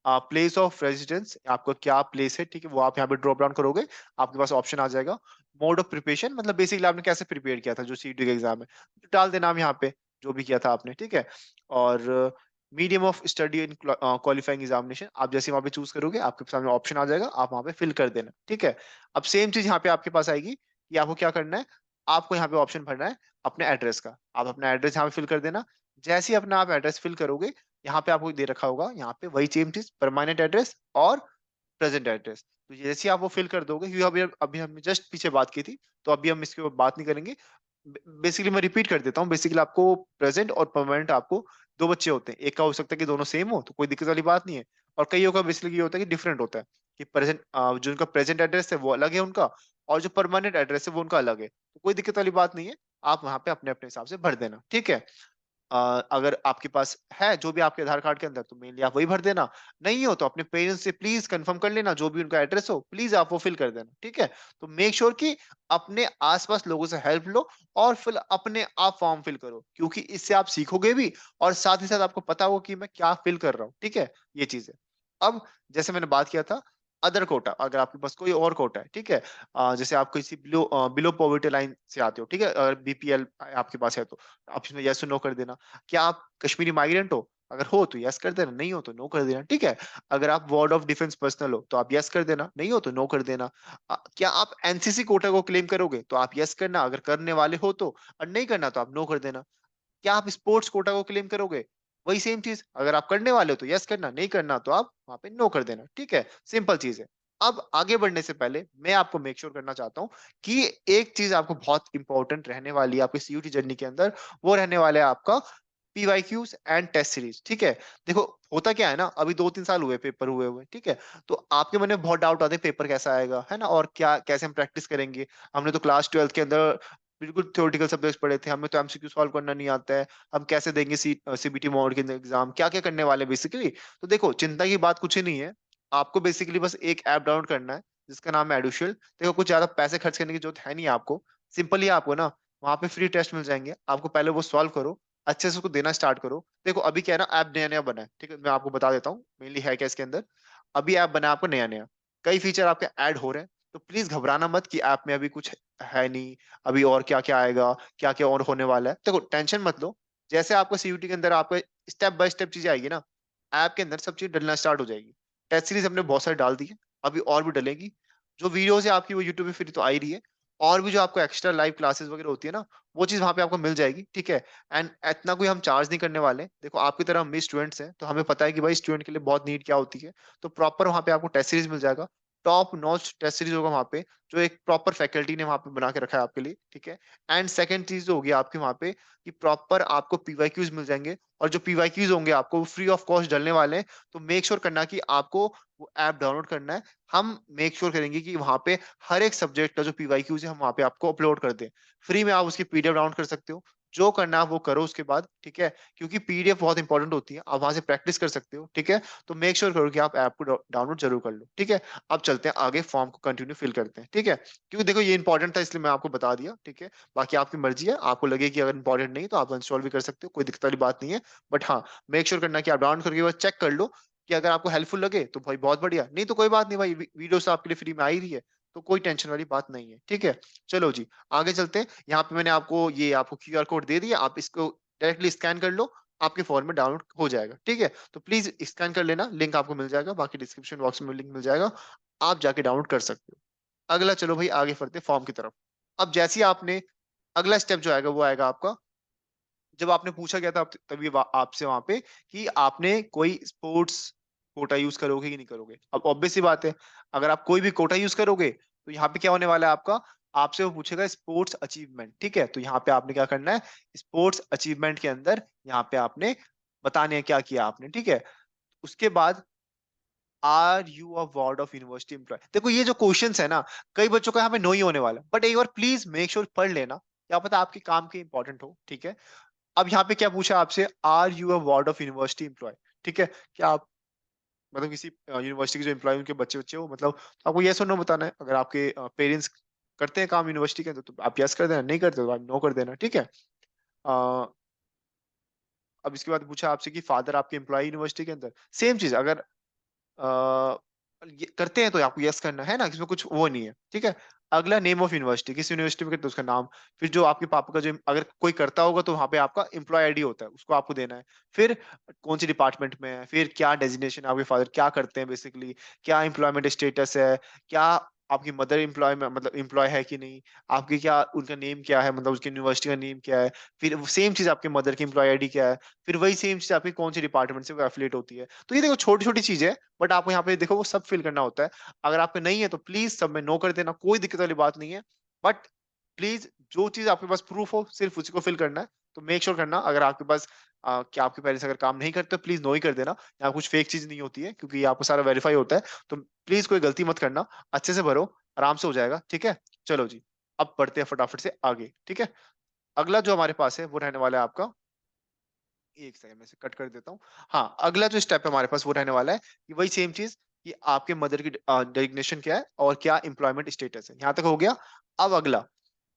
प्लेस ऑफ रेजिडेंस, आपका क्या प्लेस है, ठीक है? वो आप यहाँ पे ड्रॉप डाउन करोगे, आपके पास ऑप्शन आ जाएगा। मोड ऑफ प्रिपरेशन, मतलब बेसिकली आपने कैसे प्रिपेयर किया था जो सीईटी का एग्जाम है, तो डाल देना आप यहाँ पे, जो भी किया था आपने, ठीक है? और medium of study in qualifying examination, आप जैसे वहाँ पे चूज करोगे आपके सामने ऑप्शन आ जाएगा, आप वहाँ पे फिल कर देना, ठीक है? अब सेम चीज यहाँ पे आपके पास आएगी कि आपको क्या करना है, आपको यहाँ पे ऑप्शन भरना है अपने एड्रेस का, आप अपना एड्रेस यहाँ पे फिल कर देना। जैसे ही अपना आप एड्रेस फिल करोगे, यहाँ पे आपको दे रखा होगा, यहाँ पे वही सेम चीज, परमानेंट एड्रेस और प्रेजेंट एड्रेस। तो जैसे ही आप वो फिल कर दोगे, क्योंकि अभी अभी हमने जस्ट पीछे बात की थी, तो अभी हम इसके ऊपर बात नहीं करेंगे। बेसिकली मैं रिपीट कर देता हूँ, बेसिकली आपको प्रेजेंट और परमानेंट, आपको दो बच्चे होते हैं, एक का हो सकता है कि दोनों सेम हो, तो कोई दिक्कत वाली बात नहीं है। और कईयों का बेसिकली ये होता है कि डिफरेंट होता है, कि प्रेजेंट जो उनका प्रेजेंट एड्रेस है वो अलग है उनका, और जो परमानेंट एड्रेस है वो उनका अलग है, तो कोई दिक्कत वाली बात नहीं है। आप वहां पे अपने अपने हिसाब से भर देना, ठीक है? अगर आपके पास है जो भी आपके आधार कार्ड के अंदर, तो मेनली आप वही भर देना। नहीं हो तो अपने पेरेंट्स से प्लीज कंफर्म कर लेना, जो भी उनका एड्रेस हो प्लीज आप वो फिल कर देना, ठीक है? तो मेक श्योर कि अपने आसपास लोगों से हेल्प लो, और फिर अपने आप फॉर्म फिल करो, क्योंकि इससे आप सीखोगे भी, और साथ ही साथ आपको पता होगा कि मैं क्या फिल कर रहा हूँ, ठीक है? ये चीज है। अब जैसे मैंने बात किया था, अदर कोटा, अगर आपके पास कोई और कोटा है, ठीक है? जैसे आप किसी बिलो बिलो पॉवर्टी लाइन से आते हो, ठीक है? अगर बीपीएल आपके पास है, तो आप इसमें यस नो कर देना। क्या आप कश्मीरी माइग्रेंट हो? अगर हो तो यस कर देना, नहीं हो तो नो कर देना, ठीक है? अगर आप वार्ड ऑफ डिफेंस पर्सनल हो तो आप यस कर देना, नहीं हो तो नो कर देना। क्या आप एनसीसी कोटा को क्लेम करोगे? तो आप यस करना, अगर करने वाले हो तो, और नहीं करना तो आप नो कर देना। क्या आप स्पोर्ट्स कोटा को क्लेम करोगे? वही सेम चीज, अगर आप करने वाले हो तो यस करना, नहीं करना तो आप वहां पे नो कर देना, ठीक है? सिंपल चीज है। अब आगे बढ़ने से पहले मैं आपको मेक श्योर करना चाहता हूँ कि एक चीज आपको बहुत इंपॉर्टेंट रहने वाली है आपकी सीयूटी जर्नी के अंदर, वो रहने वाला है आपका पीवाईक्यूज एंड टेस्ट सीरीज, ठीक है? देखो, होता क्या है ना, अभी 2-3 साल हुए पेपर हुए हुए, ठीक है? तो आपके मन में बहुत डाउट आते हैं पेपर कैसा आएगा, है ना, और क्या कैसे हम प्रैक्टिस करेंगे। हमने तो क्लास 12th के अंदर बिल्कुल थ्योरेटिकल सब्जेक्ट्स पढ़े थे, हमें तो एमसीक्यू सॉल्व करना नहीं आता है, हम कैसे देंगे सीबीटी मोड के एग्जाम, क्या क्या करने वाले बेसिकली। तो देखो, चिंता की बात कुछ ही नहीं है, आपको बेसिकली बस एक ऐप डाउनलोड करना है, जिसका नाम है एडुशियल। देखो, कुछ ज्यादा पैसे खर्च करने की जरूरत है नहीं आपको, सिंपली आपको ना वहाँ पे फ्री टेस्ट मिल जाएंगे, आपको पहले वो सॉल्व करो, अच्छे से उसको देना स्टार्ट करो। देखो, अभी क्या है ना, ऐप नया नया बना है, ठीक है? मैं आपको बता देता हूँ मेनली है क्या इसके अंदर। अभी ऐप बना है आपको नया नया, कई फीचर आपके ऐड हो रहे हैं, तो प्लीज घबराना मत कि ऐप में अभी कुछ है नहीं, अभी और क्या क्या आएगा, क्या क्या और होने वाला है। देखो, टेंशन मत लो, जैसे आपको सीयूटी के अंदर आपको स्टेप बाय स्टेप चीजें आएगी ना, ऐप के अंदर सब चीज डलना स्टार्ट हो जाएगी। टेस्ट सीरीज हमने बहुत सारी डाल दी है, अभी और भी डलेगी। जो वीडियोस है आपकी वो यूट्यूब पे फ्री तो आ ही रही है, और भी जो आपको एक्स्ट्रा लाइव क्लासेस वगैरह होती है ना, वो चीज वहां पे आपको मिल जाएगी, ठीक है? एंड इतना कोई हम चार्ज नहीं करने वाले। देखो, आपकी तरह हम भी स्टूडेंट्स हैं, तो हमें पता है कि भाई स्टूडेंट के लिए बहुत नीड क्या होती है। तो प्रॉपर वहां पे आपको टेस्ट सीरीज मिल जाएगा, टॉप नॉच टेस्ट सीरीज होगा वहां पे, जो एक प्रॉपर फैकल्टी ने वहां पे बना के रखा है आपके लिए, ठीक है? एंड सेकंड चीज होगी आपकी वहां पे कि प्रॉपर आपको पीवाईक्यूज मिल जाएंगे, और जो पीवाईक्यूज होंगे आपको फ्री ऑफ कॉस्ट डलने वाले हैं। तो मेक श्योर करना कि आपको वो ऐप डाउनलोड करना है। हम मेक श्योर करेंगे कि वहां पे हर एक सब्जेक्ट का जो पीवाईक्यूज है हम वहां पे आपको अपलोड कर दें, फ्री में आप उसकी पीडीएफ डाउनलोड कर सकते हो। जो करना है आप वो करो उसके बाद, ठीक है? क्योंकि पीडीएफ बहुत इंपॉर्टेंट होती है, आप वहां से प्रैक्टिस कर सकते हो, ठीक है? तो मेक श्योर करो कि आप ऐप को डाउनलोड जरूर कर लो, ठीक है? अब चलते हैं आगे, फॉर्म को कंटिन्यू फिल करते हैं, ठीक है? क्योंकि देखो, ये इंपॉर्टेंट था इसलिए मैं आपको बता दिया, ठीक है? बाकी आपकी मर्जी है, आपको लगे कि अगर इंपॉर्टेंट नहीं तो आप इंस्टॉल भी कर सकते हो, कोई दिक्कत वाली बात नहीं है। बट हाँ, मेक श्योर करना कि आप डाउनलोड करके बस चेक कर लो, कि अगर आपको हेल्पफुल लगे तो भाई बहुत बढ़िया, नहीं तो कोई बात नहीं भाई, वीडियो तो आपके लिए फ्री में आ ही रही है, तो कोई टेंशन वाली बात नहीं है, ठीक है? चलो जी, आगे चलते हैं। यहाँ पे मैंने आपको क्यूआर कोड दे दिया, आप इसको डायरेक्टली स्कैन कर लो, आपके फोन में डाउनलोड हो जाएगा, ठीक है? तो प्लीज स्कैन कर लेना, लिंक आपको मिल जाएगा, बाकी डिस्क्रिप्शन बॉक्स में लिंक मिल जाएगा, आप जाके डाउनलोड कर सकते हो। अगला चलो भाई, आगे बढ़ते हैं फॉर्म की तरफ। अब जैसे ही आपने अगला स्टेप जो आएगा वो आएगा आपका, जब आपने पूछा गया था तभी आपसे वहां पे कि आपने कोई स्पोर्ट्स कोटा यूज करोगे कि नहीं करोगे। अब ऑब्वियस सी बात है, अगर आप कोई भी कोटा यूज करोगे तो यहाँ पे क्या होने वाला है आपका, आपसे वो पूछेगा स्पोर्ट्स अचीवमेंट, ठीक है? तो यहाँ पे आपने क्या करना है, स्पोर्ट्स अचीवमेंट के अंदर यहाँ पे आपने बताने हैं क्या किया आपने, ठीक है? उसके बाद are you a ward of university employ? देखो ये जो क्वेश्चंस है ना, कई बच्चों का यहाँ पे नो ही होने वाला है, बट एक बार प्लीज मेक श्योर पढ़ लेना, क्या पता आपके काम के इंपॉर्टेंट हो, ठीक है? अब यहाँ पे क्या पूछा आपसे, are you a ward of university employ, ठीक है? क्या आप मतलब किसी यूनिवर्सिटी के जो एम्प्लॉय उनके बच्चे बच्चे हो, मतलब तो आपको यस और नो बताना है। अगर आपके पेरेंट्स करते हैं काम यूनिवर्सिटी के अंदर तो आप यस कर देना, नहीं करते तो आप नो कर देना, ठीक है? अ, अब इसके बाद पूछा आपसे कि फादर आपके एम्प्लॉय यूनिवर्सिटी के अंदर, सेम चीज अगर अ, ये करते हैं तो आपको यस करना है ना, इसमें कुछ वो नहीं है, ठीक है? अगला नेम ऑफ यूनिवर्सिटी, किस यूनिवर्सिटी में करते हैं उसका नाम, फिर जो आपके पापा का जो अगर कोई करता होगा तो वहाँ पे आपका एम्प्लॉय आईडी होता है, उसको आपको देना है। फिर कौन सी डिपार्टमेंट में है, फिर क्या डेजिग्नेशन आपके फादर क्या करते हैं बेसिकली, क्या एम्प्लॉयमेंट स्टेटस है, क्या आपकी मदर एम्प्लॉय में मतलब एम्प्लॉय है कि नहीं, आपकी क्या उनका नेम क्या है, मतलब उसकी यूनिवर्सिटी का नेम क्या है, फिर सेम चीज आपके मदर की एम्प्लॉय आईडी क्या है, फिर वही सेम चीज आपकी कौन सी डिपार्टमेंट से एफिलिएट होती है। तो ये देखो छोटी छोटी चीजें है, बट आपको यहाँ पे देखो वो सब फिल करना होता है। अगर आपके नहीं है तो प्लीज सब में नो कर देना, कोई दिक्कत वाली बात नहीं है। बट प्लीज जो चीज आपके पास प्रूफ हो सिर्फ उसी को फिल करना है। तो मेक श्योर करना अगर आपके पास क्या आपके पेरेंट्स अगर काम नहीं करते तो प्लीज नो ही कर देना। यहाँ कुछ फेक चीज नहीं होती है क्योंकि आपको सारा वेरीफाई होता है। तो प्लीज कोई गलती मत करना, अच्छे से भरो, आराम से हो जाएगा, ठीक है? चलो जी, अब बढ़ते हैं फटाफट से आगे, ठीक है? अगला जो हमारे पास है वो रहने वाला है आपका, एक सेकंड में से कट कर देता हूँ। हाँ, अगला जो स्टेप है हमारे पास वो रहने वाला है कि वही सेम चीज कि आपके मदर की डेजिग्नेशन क्या है और क्या एम्प्लॉयमेंट स्टेटस है। यहाँ तक हो गया। अब अगला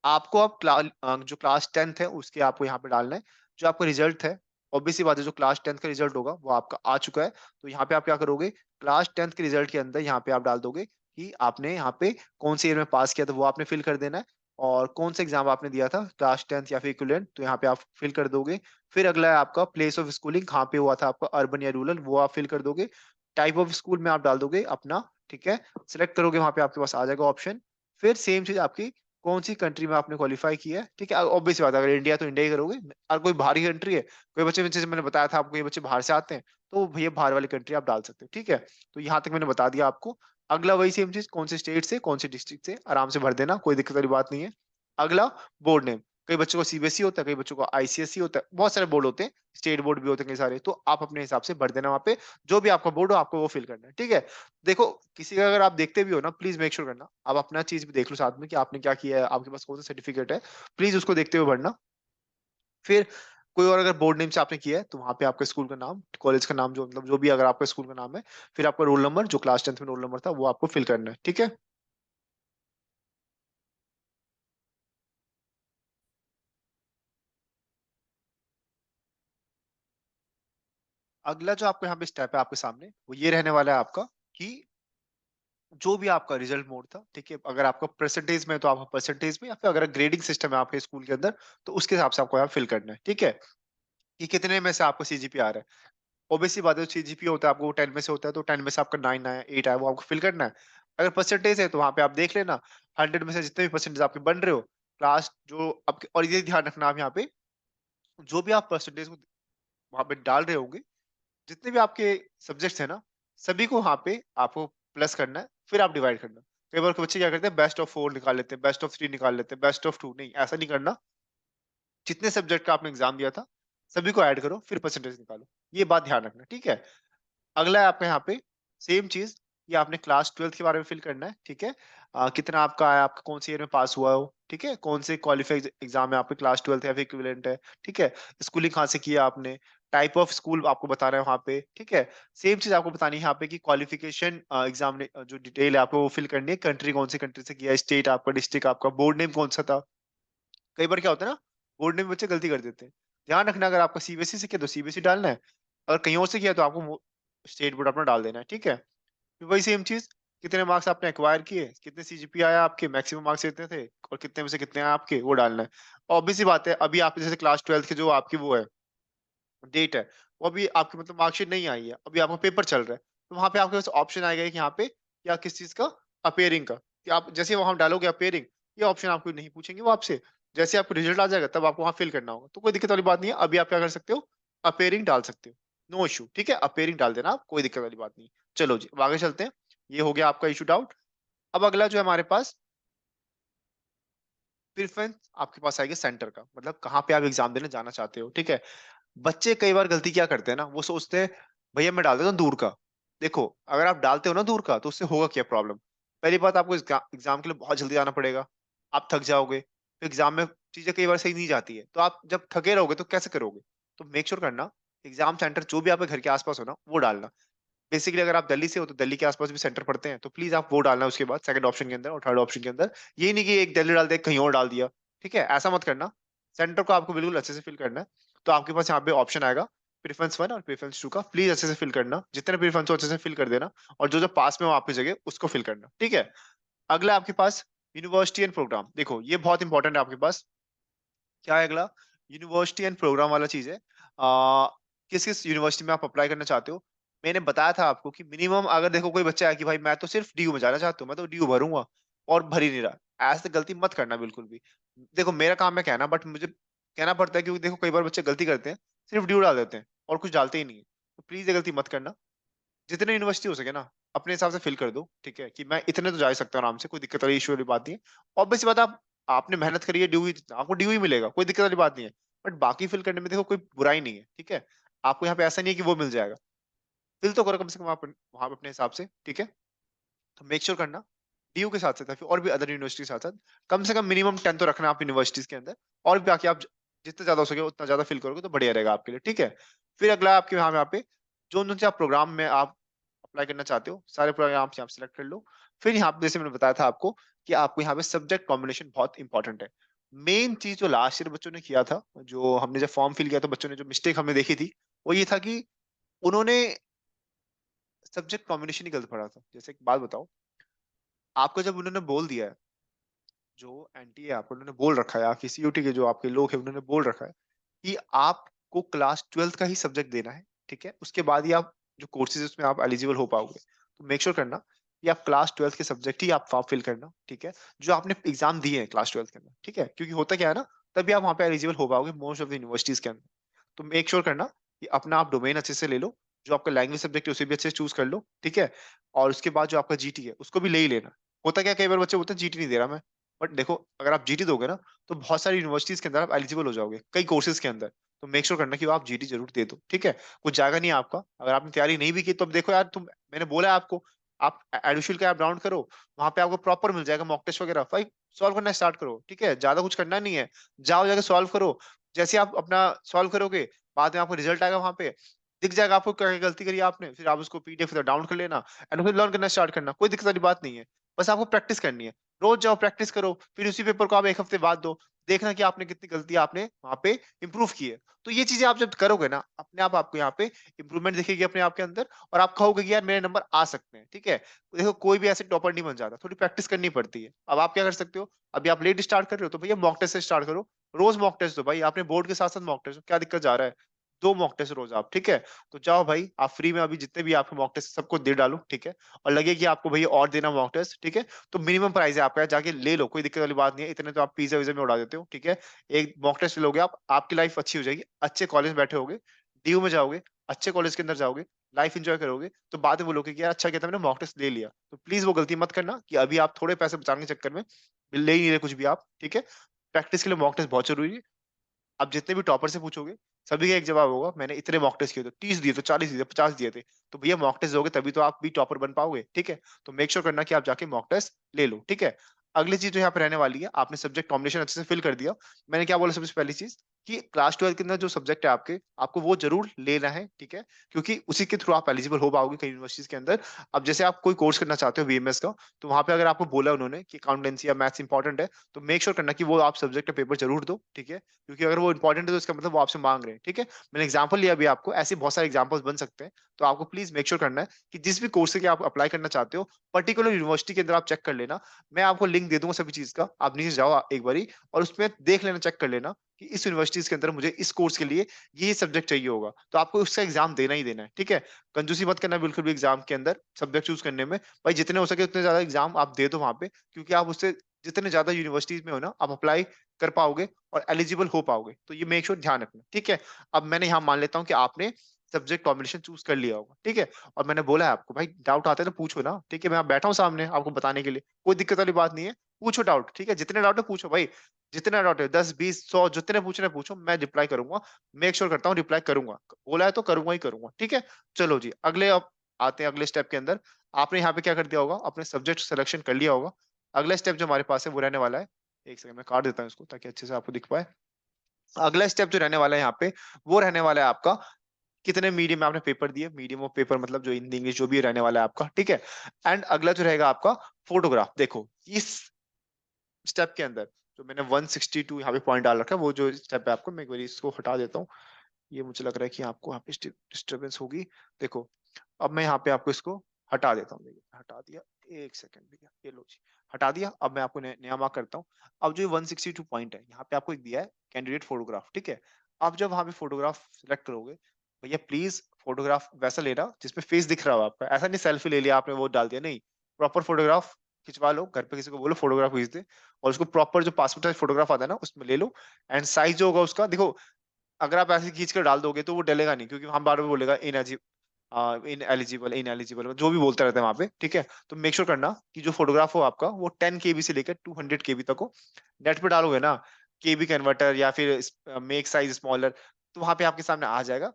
आपको अब जो क्लास 10th है उसके आपको यहाँ पे डालना है। जो आपका रिजल्ट है, ऑब्वियस सी बात है, जो क्लास 10th का रिजल्ट होगा वो आपका आ चुका है। तो यहाँ पे आप क्या करोगे, क्लास 10th के रिजल्ट के अंदर यहाँ पे आप डाल दोगे कि आपने यहाँ पे कौन से ईयर में पास किया था, वो आपने फिल कर देना है। और कौन सा एग्जाम आपने दिया था क्लास 10th या फिर इक्विवेलेंट, तो यहाँ पे आप फिल कर दोगे। फिर अगला है आपका प्लेस ऑफ स्कूलिंग, कहाँ पे हुआ था आपका, अर्बन या रूरल, वो आप फिल कर दोगे। टाइप ऑफ स्कूल में आप डाल दोगे अपना, ठीक है? सिलेक्ट करोगे, वहां पे आपके पास आ जाएगा ऑप्शन। फिर सेम चीज आपकी कौन सी कंट्री में आपने क्वालिफाई किया है, ठीक है? ऑब्वियस सी बात है, अगर इंडिया तो इंडिया ही करोगे। और कोई बाहरी कंट्री है, कोई बच्चे जैसे मैंने बताया था आपको, ये बच्चे बाहर से आते हैं तो भैया बाहर वाली कंट्री आप डाल सकते हो, ठीक है? तो यहाँ तक मैंने बता दिया आपको। अगला वही सेम चीज, कौन से स्टेट से कौन से डिस्ट्रिक्ट से, आराम से भर देना, कोई दिक्कत वाली बात नहीं है। अगला बोर्ड नेम, कई बच्चों को सीबीएसई होता है, कई बच्चों को आईसीएसई होता है, बहुत सारे बोर्ड होते हैं, स्टेट बोर्ड भी होते हैं कई सारे, तो आप अपने हिसाब से भर देना वहाँ पे। जो भी आपका बोर्ड हो आपको वो फिल करना है, ठीक है? देखो किसी का अगर आप देखते भी हो ना, प्लीज मेक श्योर करना आप अपना चीज भी देख लो साथ में कि आपने क्या किया है, आपके पास कौन सा सर्टिफिकेट है, प्लीज उसको देखते हुए भरना। फिर कोई और अगर बोर्ड नेम से आपने किया है तो वहां पे आपका स्कूल का नाम, कॉलेज का नाम, जो मतलब जो भी अगर आपका स्कूल का नाम है, फिर आपका रोल नंबर, जो क्लास 10th में रोल नंबर था वो आपको फिल करना है, ठीक है? अगला जो आपको यहाँ पे स्टेप है आपके सामने वो ये रहने वाला है आपका कि जो भी आपका रिजल्ट मोड था, ठीक है, अगर आपका परसेंटेज में है तो आपका परसेंटेज में, या फिर अगर ग्रेडिंग सिस्टम है आपके स्कूल के अंदर तो उसके हिसाब से आपको यहाँ फिल करना है, ठीक है? कि कितने में से आपको सीजीपी आ रहा है। ओबीसी बात है, सीजीपी होता है आपको 10 में से होता है तो 10 में से आपका 9 आया, 8 आया, वो आपको फिल करना है। अगर परसेंटेज है तो वहां पे आप देख लेना, 100 में से जितने भी परसेंटेज आपके बन रहे हो, क्लास जो आपके, और ये ध्यान रखना आप यहाँ पे जो भी आप परसेंटेज वहां पे डाल रहे होंगे, जितने भी आपके सब्जेक्ट्स है ना, सभी को वहां पे आपको प्लस करना है, फिर आप डिवाइड करना। कई बार के बच्चे क्या करते हैं, बेस्ट ऑफ 4 निकाल लेते हैं, बेस्ट ऑफ 3 निकाल लेते हैं, बेस्ट ऑफ 2, नहीं ऐसा नहीं करना। जितने सब्जेक्ट का आपने एग्जाम दिया था सभी को ऐड करो, फिर परसेंटेज निकालो। ये बात ध्यान रखना, ठीक है? अगला है आपका यहाँ पे सेम चीज, ये आपने क्लास 12th के बारे में फिल करना है, ठीक है? कितना आपका आया, आपका कौन से ईयर में पास हुआ हो, ठीक है? कौन से क्वालिफाइड एग्जाम है आपके, क्लास 12th या फिर इक्विवेलेंट है, ठीक है? स्कूलिंग कहाँ से किया आपने, टाइप ऑफ स्कूल आपको बताना है वहाँ पे, ठीक है? सेम चीज आपको बतानी है यहाँ पे कि क्वालिफिकेशन एग्जाम ने जो डिटेल है आपको वो फिल करनी है, कंट्री कौन सी कंट्री से किया, स्टेट आपका, डिस्ट्रिक्ट आपका, बोर्ड नेम कौन सा था। कई बार क्या होता है ना, बोर्ड में बच्चे गलती कर देते हैं। ध्यान रखना अगर आपका सीबीएसई से किया तो सीबीएसई डालना है, अगर कहीं और से किया तो आपको स्टेट बोर्ड अपना डाल देना है, ठीक है? फिर वही सेम चीज, कितने मार्क्स आपने एक्वायर किए, कितने सीजीपी आया आपके, मैक्सिमम मार्क्स कितने थे, और कितने में से कितने आए आपके, वो डालना है। ऑब्वियस सी बात है, अभी आप जैसे क्लास 12th के जो आपकी वो है डेट है, वो अभी आपकी मतलब मार्कशीट नहीं आई है, अभी आपका पेपर चल रहा है, तो वहां पे आपके पास ऑप्शन आएगा कि यहाँ पे क्या किस चीज का, अपेयरिंग का, कि आप जैसे वहां डालोगे अपेयरिंग, ये ऑप्शन आपको नहीं पूछेंगे वो आपसे, जैसे आपको रिजल्ट आ जाएगा तब आपको वहां फिल करना होगा, तो कोई दिक्कत वाली बात नहीं है, अभी आप क्या कर सकते हो, अपेयरिंग डाल सकते हो, नो इशू, ठीक है? अपेयरिंग डाल देना आप, कोई दिक्कत वाली बात नहीं। चलो जी, अब आगे चलते हैं। ये हो गया आपका इशू आउट। अब अगला जो है हमारे पास प्रेफरेंस आपके पास आएगा सेंटर का, मतलब कहाँ पे आप एग्जाम देने जाना चाहते हो, ठीक है। बच्चे कई बार गलती क्या करते हैं ना, वो सोचते हैं भैया मैं डाल देता हूँ दूर का। देखो, अगर आप डालते हो ना दूर का तो उससे होगा क्या प्रॉब्लम। पहली बात, आपको एग्जाम के लिए बहुत जल्दी आना पड़ेगा, आप थक जाओगे, तो एग्जाम में चीजें कई बार सही नहीं जाती है, तो आप जब थके रहोगे तो कैसे करोगे। तो मेक श्योर करना एग्जाम सेंटर जो भी आपके घर के आसपास हो ना वो डालना। बेसिकली अगर आप दिल्ली से हो तो दिल्ली के आसपास भी सेंटर पड़ते हैं, तो प्लीज आप वो डालना उसके बाद सेकंड ऑप्शन के अंदर और थर्ड ऑप्शन के अंदर। ये नहीं कि एक दिल्ली डाल दिया कहीं और डाल दिया, ठीक है, ऐसा मत करना। सेंटर को आपको बिल्कुल अच्छे से फिल करना है। तो आपके पास यहाँ पे ऑप्शन आएगा प्रेफरेंस 1 और प्रेफरेंस 2 का, प्लीज अच्छे से फिल करना, जितने प्रेफरेंस हो अच्छे से फिल कर देना, और जो जो पास में हो आपकी जगह उसको फिल करना, ठीक है। अगला आपके पास यूनिवर्सिटी एंड प्रोग्राम, देखो ये बहुत इंपॉर्टेंट है आपके पास। क्या है अगला? यूनिवर्सिटी एंड प्रोग्राम वाला चीज है। किस किस यूनिवर्सिटी में आप अप्लाई करना चाहते हो। मैंने बताया था आपको कि मिनिमम, अगर देखो कोई बच्चा है कि भाई मैं तो सिर्फ डीयू में जाना चाहता हूँ, मैं तो डीयू भरूंगा और भर ही नहीं रहा, ऐसे गलती मत करना बिल्कुल भी। देखो मेरा काम है कहना, बट मुझे कहना पड़ता है क्योंकि देखो कई बार बच्चे गलती करते हैं, सिर्फ डीयू डाल देते हैं और कुछ डालते ही नहीं है। तो प्लीज ये गलती मत करना। जितने यूनिवर्सिटी हो सके ना अपने हिसाब से फिल कर दो, ठीक है, कि मैं इतने तो जा ही सकता हूँ आराम से, कोई दिक्कत वाली इशू वाली बात नहीं है। ऑब्वियस बात, आप आपने मेहनत करी है, ड्यू ही आपको ड्यू ही मिलेगा, कोई दिक्कत वाली बात नहीं है। बट बाकी फिल करने में देखो कोई बुराई नहीं है, ठीक है। आपको यहाँ पे ऐसा नहीं है कि वो मिल जाएगा, फिल तो करो कम से कम आप वहां पे अपने हिसाब से, ठीक है। तो मेक श्योर करना डीयू के साथ साथ या फिर और भी अदर यूनिवर्सिटी के साथ साथ कम से कम मिनिमम 10 तो रखना आप यूनिवर्सिटीज के अंदर। और भी बाकी आप जितना ज्यादा हो सके उतना ज्यादा फिल करोगे तो बढ़िया रहेगा आपके लिए, ठीक है। फिर अगला आपके यहाँ पे जो उनसे आप प्रोग्राम में आप अप्लाई करना चाहते हो, सारे प्रोग्राम यहाँ सेलेक्ट कर लो। फिर यहाँ पे जैसे मैंने बताया था आपको कि आपको यहाँ पे सब्जेक्ट कॉम्बिनेशन बहुत इंपॉर्टेंट है। मेन चीज जो लास्ट ईयर बच्चों ने किया था, जो हमने जब फॉर्म फिल किया तो बच्चों ने जो मिस्टेक हमने देखी थी, वो ये था कि उन्होंने सब्जेक्ट कॉम्बिनेशन ही गलत पढ़ा था। जैसे एक बात बताओ, आपको जब उन्होंने बोल दिया है, जो एनटी है आपको उन्होंने बोल रखा है, या किसी यूटी के जो आपके लोग हैं उन्होंने बोल रखा है कि आपको क्लास 12th का ही सब्जेक्ट देना है, ठीक है, उसके बाद ही आप जो कोर्सेज उसमें आप एलिजिबल हो पाओगे। तो मेक श्योर करना कि आप क्लास 12th के सब्जेक्ट ही आप फॉर्म फिल करना, ठीक है, जो आपने एग्जाम दिए हैं क्लास 12th के अंदर, ठीक है, क्योंकि होता क्या है ना, तभी आप वहाँ पे एलिजिबल हो पाओगे मोस्ट ऑफ द यूनिवर्सिटीज के अंदर। तो मेक श्योर करना कि अपना आप डोमेन अच्छे से ले लो, जो आपका लैंग्वेज सब्जेक्ट है उसे भी अच्छे से चूज कर लो, ठीक है। और उसके बाद जो आपका जीटी है उसको भी ले ही लेना। होता क्या, कई बार बच्चे बोलते हैं जीटी नहीं दे रहा मैं, बट देखो अगर आप जीटी दोगे ना तो बहुत सारी यूनिवर्सिटीज के अंदर आप एलिजिबल हो जाओगे कई कोर्सेज के अंदर। तो मेक श्योर करना कि वो आप जीटी जरूर दे दो, ठीक है। कुछ जाएगा नहीं आपका, अगर आपने तैयारी नहीं भी की तो अब देखो यार, तुम मैंने बोला है आपको, आप एडुशियल का ऐप डाउनलोड करो, वहां पे आपको प्रॉपर मिल जाएगा मॉक टेस्ट वगैरह, भाई सॉल्व करना स्टार्ट करो, ठीक है, ज्यादा कुछ करना नहीं है। जाओ जाके सॉल्व करो, जैसे आप अपना सॉल्व करोगे बाद में आपको रिजल्ट आएगा, वहां पे दिख जाएगा आपको क्या क्या गलती करी आपने, फिर आप उसको पीडीएफ डाउनलोड कर लेना एंड फिर लर्न करना स्टार्ट करना, कोई दिक्कत वाली बात नहीं है। बस आपको प्रैक्टिस करनी है, रोज जाओ प्रैक्टिस करो, फिर उसी पेपर को आप एक हफ्ते बाद दो, देखना कि आपने कितनी गलती आपने वहां पे इंप्रूव की है। तो ये चीजें आप जब करोगे ना अपने आप आपको यहाँ पे इंप्रूवमेंट दिखेगी अपने आप के अंदर, और आप कहोगे कि यार मेरे नंबर आ सकते हैं, ठीक है। देखो कोई भी ऐसे टॉपर नहीं बन जाता, थोड़ी प्रैक्टिस करनी पड़ती है। अब आप क्या कर सकते हो, अभी आप लेट स्टार्ट कर रहे हो तो भैया मॉक टेस्ट से स्टार्ट करो, रोज मॉक टेस्ट दो भाई, आपने बोर्ड के साथ साथ मॉक टेस्ट, क्या दिक्कत जा रहा है। दो मॉक टेस्ट रोज आप, ठीक है। तो जाओ भाई आप फ्री में अभी जितने भी आपके मॉक टेस्ट सबको दे डालो, ठीक है। और लगे कि आपको भैया और देना मॉक टेस्ट, ठीक है, तो मिनिमम प्राइस है आपका, जाके ले लो, कोई दिक्कत वाली बात नहीं है, इतने तो आप पिज्जा विज़ा में उड़ा देते हो, ठीक है। एक मॉक टेस्ट लोगे आप, आपकी लाइफ अच्छी हो जाएगी, अच्छे कॉलेज में बैठे होगे, डीयू में जाओगे, अच्छे कॉलेज के अंदर जाओगे, लाइफ एंजॉय करोगे, तो बाद में बोलोगे कि यार अच्छा कहता मैंने मॉक टेस्ट ले लिया। तो प्लीज वो गलती मत करना कि अभी आप थोड़े पैसे बचाने के चक्कर में ले ही नहीं रहे कुछ भी आप, ठीक है। प्रैक्टिस के लिए मॉक टेस्ट बहुत जरूरी है। आप जितने भी टॉपर से पूछोगे सभी का एक जवाब होगा, मैंने इतने मॉक टेस्ट किए थे, 30 दिए थे, 40 दिए थे, 50 दिए थे। तो भैया मॉक टेस्ट दोगे तभी तो आप भी टॉपर बन पाओगे, ठीक है। तो मेक श्योर करना कि आप जाके मॉक टेस्ट ले लो, ठीक है। अगली चीज जो यहाँ पे रहने वाली है, आपने सब्जेक्ट कॉम्बिनेशन अच्छे से फिल कर दिया। मैंने क्या बोला सबसे पहली चीज, कि क्लास 12 के अंदर जो सब्जेक्ट है आपके, आपको वो जरूर लेना है, ठीक है, क्योंकि उसी के थ्रू आप एलिजिबल हो पाओगे कई यूनिवर्सिटीज के अंदर। अब जैसे आप कोई कोर्स करना चाहते हो बीएमएस का, तो वहां पे अगर आपको बोला उन्होंने कि अकाउंटेंसी या मैथ्स इंपॉर्टेंट है, तो मेक श्योर करना कि वो आप सब्जेक्ट का पेपर जरूर दो, ठीक है, क्योंकि अगर वो इंपॉर्टेंट है तो इसका मतलब वो आपसे मांग रहे हैं, ठीक है। मैंने एग्जाम्पल लिया अभी आपको, ऐसे बहुत सारे एग्जाम्पल्स बन सकते हैं। तो आपको प्लीज मेक श्योर करना है कि जिस भी कोर्स के आप अप्लाई करना चाहते हो, पर्टिकुलर यूनिवर्सिटी के अंदर आप चेक कर लेना। मैं आपको लिंक दे दूंगा सभी चीज का, आप नीचे जाओ एक बारी और उसमें देख लेना, चेक कर लेना कि इस यूनिवर्सिटीज के अंदर मुझे इस कोर्स के लिए ये सब्जेक्ट चाहिए होगा, तो आपको उसका एग्जाम देना ही देना है, ठीक है। कंजूसी मत करना बिल्कुल भी एग्जाम के अंदर सब्जेक्ट चूज करने में, भाई जितने हो सके उतने ज्यादा एग्जाम आप दे दो वहां पे, क्योंकि आप उससे जितने ज्यादा यूनिवर्सिटीज में हो ना आप अप्लाई कर पाओगे और एलिजिबल हो पाओगे, तो ये मेक श्योर ध्यान रखना, ठीक है। अब मैंने यहाँ मान लेता हूँ कि आपने सब्जेक्ट कॉम्बिनेशन चूज कर लिया होगा, ठीक है। और मैंने बोला है आपको भाई डाउट आते हैं तो पूछो ना, ठीक है, मैं बैठा हूँ सामने आपको बताने के लिए, कोई दिक्कत वाली बात नहीं है। पूछो डाउट, ठीक है, जितने डाउट है पूछो भाई, जितना डाउट है 10 20 100 जितने पूछने हैं पूछो, मैं रिप्लाई करूंगा, मेक श्योर करता हूँ रिप्लाई करूंगा, बोला है तो करूंगा ही करूंगा, ठीक है। चलो जी अगले, अब आते हैं अगले स्टेप के अंदर। आपने यहाँ पे क्या कर दिया होगा, अपने सब्जेक्ट सिलेक्शन कर लिया होगा। अगला स्टेप जो हमारे पास है वो रहने वाला है, एक सेकंड मैं काट देता हूँ इसको ताकि अच्छे से आपको दिख पाए। अगला स्टेप जो रहने वाला है यहाँ पे, वो रहने वाला है आपका कितने मीडियम में आपने पेपर दिए, मीडियम ऑफ पेपर मतलब जो हिंदी इंग्लिश जो भी रहने वाला है आपका, ठीक है। एंड अगला जो रहेगा आपका फोटोग्राफ। देखो इस स्टेप के अंदर जो मैंने 162 यहाँ पे पॉइंट डाल रखा है, वो जो स्टेप है आपको, मैं एक बार इसको हटा देता हूँ। ये मुझे लग रहा है कि आपको यहाँ पे डिस्टर्बेंस होगी। देखो अब मैं यहाँ पे आपको इसको हटा देता हूँ, देखिए हटा दिया, एक सेकंड भैया, ये लो जी, हटा दिया। अब मैं आपको नया मार्क करता हूँ। अब जो 162 पॉइंट है यहाँ पे आपको एक दिया है कैंडिडेट फोटोग्राफ, ठीक है। अब जब वहां पे फोटोग्राफ सिलेक्ट करोगे, भैया प्लीज फोटोग्राफ वैसा लेना जिसमें फेस दिख रहा हो आपका, ऐसा नहीं सेल्फी ले लिया आपने वो डाल दिया, नहीं, प्रॉपर फोटोग्राफ खिंचवा लो, घर पे किसी को बोलो फोटोग्राफ खींच दे, और उसको प्रॉपर जो पासपोर्ट साइज फोटोग्राफ आता है ना उसमें ले लो। एंड साइज जो होगा उसका देखो, अगर आप ऐसे खींच कर डाल दोगे तो वो डलेगा नहीं, क्योंकि हम बार बार बोलेगा इन एलिजिबल इन एलिजिबल जो भी बोलते रहते हैं वहां पे, ठीक है। तो मेक श्योर करना कि जो फोटोग्राफ हो आपका वो 10 KB से लेकर 200 KB तक हो। नेट पे डालोगे ना केबी कन्वर्टर या फिर मेक साइज स्मॉलर, तो वहां पे आपके सामने आ जाएगा।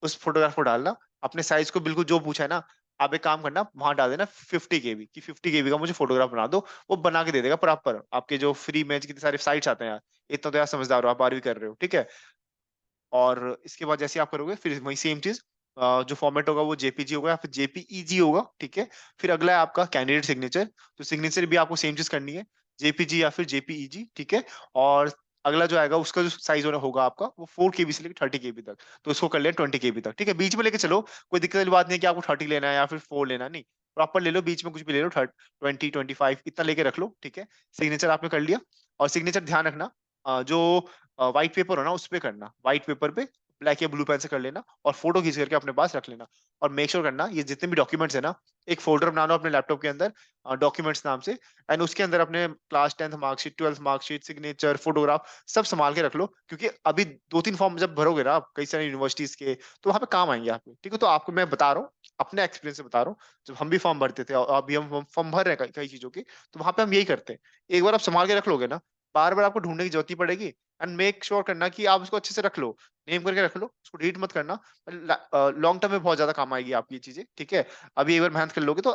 उस फोटोग्राफ को डालना, अपने साइज को बिल्कुल जो पूछा है ना, आप एक काम करना वहां डाल देना 50 KB की, 50 KB का मुझे फोटोग्राफ बना दो, वो बना के दे देगा प्रॉपर। आपके जो फ्री में कितने सारे साइट्स आते हैं यार, इतना तो यार समझदार हो आप, 12वीं कर रहे हो, ठीक है। और इसके बाद जैसे आप करोगे फिर वही सेम चीज, जो फॉर्मेट होगा वो जेपीजी होगा या फिर जेपीईजी होगा, ठीक है। फिर अगला है आपका कैंडिडेट सिग्नेचर, तो सिग्नेचर भी आपको सेम चीज करनी है, जेपीजी या फिर जेपीईजी, ठीक है। और अगला जो आएगा उसका जो साइज होना होगा आपका वो 4 KB से लेकर 30 KB तक, तो उसको कर ले 20 KB तक, ठीक है। बीच में लेके चलो, कोई दिक्कत वाली बात नहीं है कि आपको 30 लेना है या फिर 4 लेना है, नहीं, प्रॉपर ले लो, बीच में कुछ भी ले लो, 20 25 इतना लेके रख लो, ठीक है। सिग्नेचर आपने कर लिया। और सिग्नेचर ध्यान रखना, जो व्हाइट पेपर हो ना उस पे करना, व्हाइट पेपर पे ब्लैक या ब्लू पेन से कर लेना और फोटो खींच करके अपने पास रख लेना। और मेक श्योर करना ये जितने भी डॉक्यूमेंट्स है ना, एक फोल्डर बना लो अपने लैपटॉप के अंदर डॉक्यूमेंट्स नाम से, एंड उसके अंदर अपने class 10th marksheet, 12th marksheet, signature, photograph सब संभाल के रख लो, क्योंकि अभी 2 3 फॉर्म जब भरोगे ना आप कई सारी यूनिवर्सिटीज के, तो वहां पे काम आएंगे आपके, ठीक है। तो आपको मैं बता रहा हूँ, अपने एक्सपीरियंस से बता रहा हूँ, जब हम भी फॉर्म भरते थे और अभी हम फॉर्म भर रहे हैं कई कई चीजों की, तो वहां पे हम यही करते हैं। एक बार आप संभाल के रख लोगे ना, बार बार आपको ढूंढने की जरूरत नहीं पड़ेगी। एंड मेक श्योर करना कि आप उसको अच्छे से रख लो, नेम करके रख लो, उसको डिलीट मत करना। लॉन्ग टर्म में बहुत ज्यादा काम आएगी आपकी ये चीजें, ठीक है। अभी एक बार मेहनत कर लोगे तो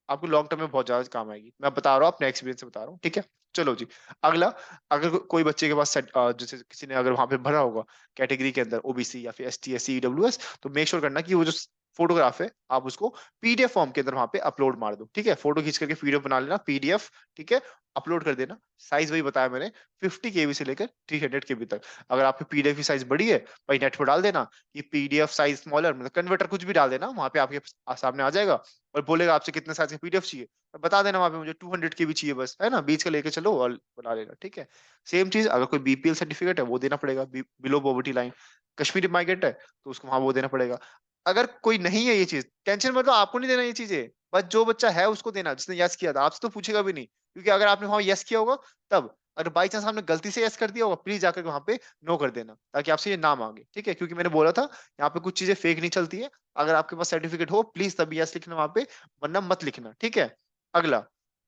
आपको लॉन्ग टर्म में बहुत ज्यादा काम आएगी, मैं बता रहा हूँ अपने एक्सपीरियंस से बता रहा हूँ, ठीक है। चलो जी अगला, अगर कोई बच्चे के पास जैसे किसी ने अगर वहां पे भरा होगा कैटेगरी के अंदर ओबीसी या फिर एसटी एससी ईडब्ल्यूएस, तो मेक श्योर करना कि वो जो फोटोग्राफ है आप उसको पीडीएफ फॉर्म के अंदर वहां पे अपलोड मार दो, ठीक है। फोटो खींच करके पीडीएफ बना लेना, पीडीएफ, ठीक है, अपलोड कर देना। साइज वही बताया मैंने, 50 KB से लेकर 300 KB तक। अगर आपकी पीडीएफ की साइज बड़ी है, भाई नेट पर डाल देना कि पीडीएफ साइज स्मॉलर, मतलब कन्वर्टर कुछ भी डाल देना, वहां पे आपके सामने आ जाएगा और बोलेगा आपसे कितने साइज का पीडीएफ चाहिए, बता देना वहां पे मुझे 200 KB चाहिए बस, है ना, बीच का लेके चलो और बना लेना, ठीक है। सेम चीज अगर कोई बीपीएल सर्टिफिकेट है वो देना पड़ेगा, below poverty line, Kashmiri migrant है तो उसको वहां वो देना पड़ेगा। अगर कोई नहीं है ये चीज, टेंशन मतलब आपको नहीं देना ये चीजें, बस जो बच्चा है उसको देना जिसने यस किया था, आपसे तो पूछेगा भी नहीं, क्योंकि अगर आपने वहां यस किया होगा तब, अगर बाई चांस आपने गलती से यस कर दिया होगा, प्लीज जाकर वहां पे नो कर देना ताकि आपसे ये ना मांगे, ठीक है। क्योंकि मैंने बोला था यहाँ पे कुछ चीजें फेक नहीं चलती है, अगर आपके पास सर्टिफिकेट हो प्लीज तभी यस लिखना वहां पे, वरना मत लिखना, ठीक है। अगला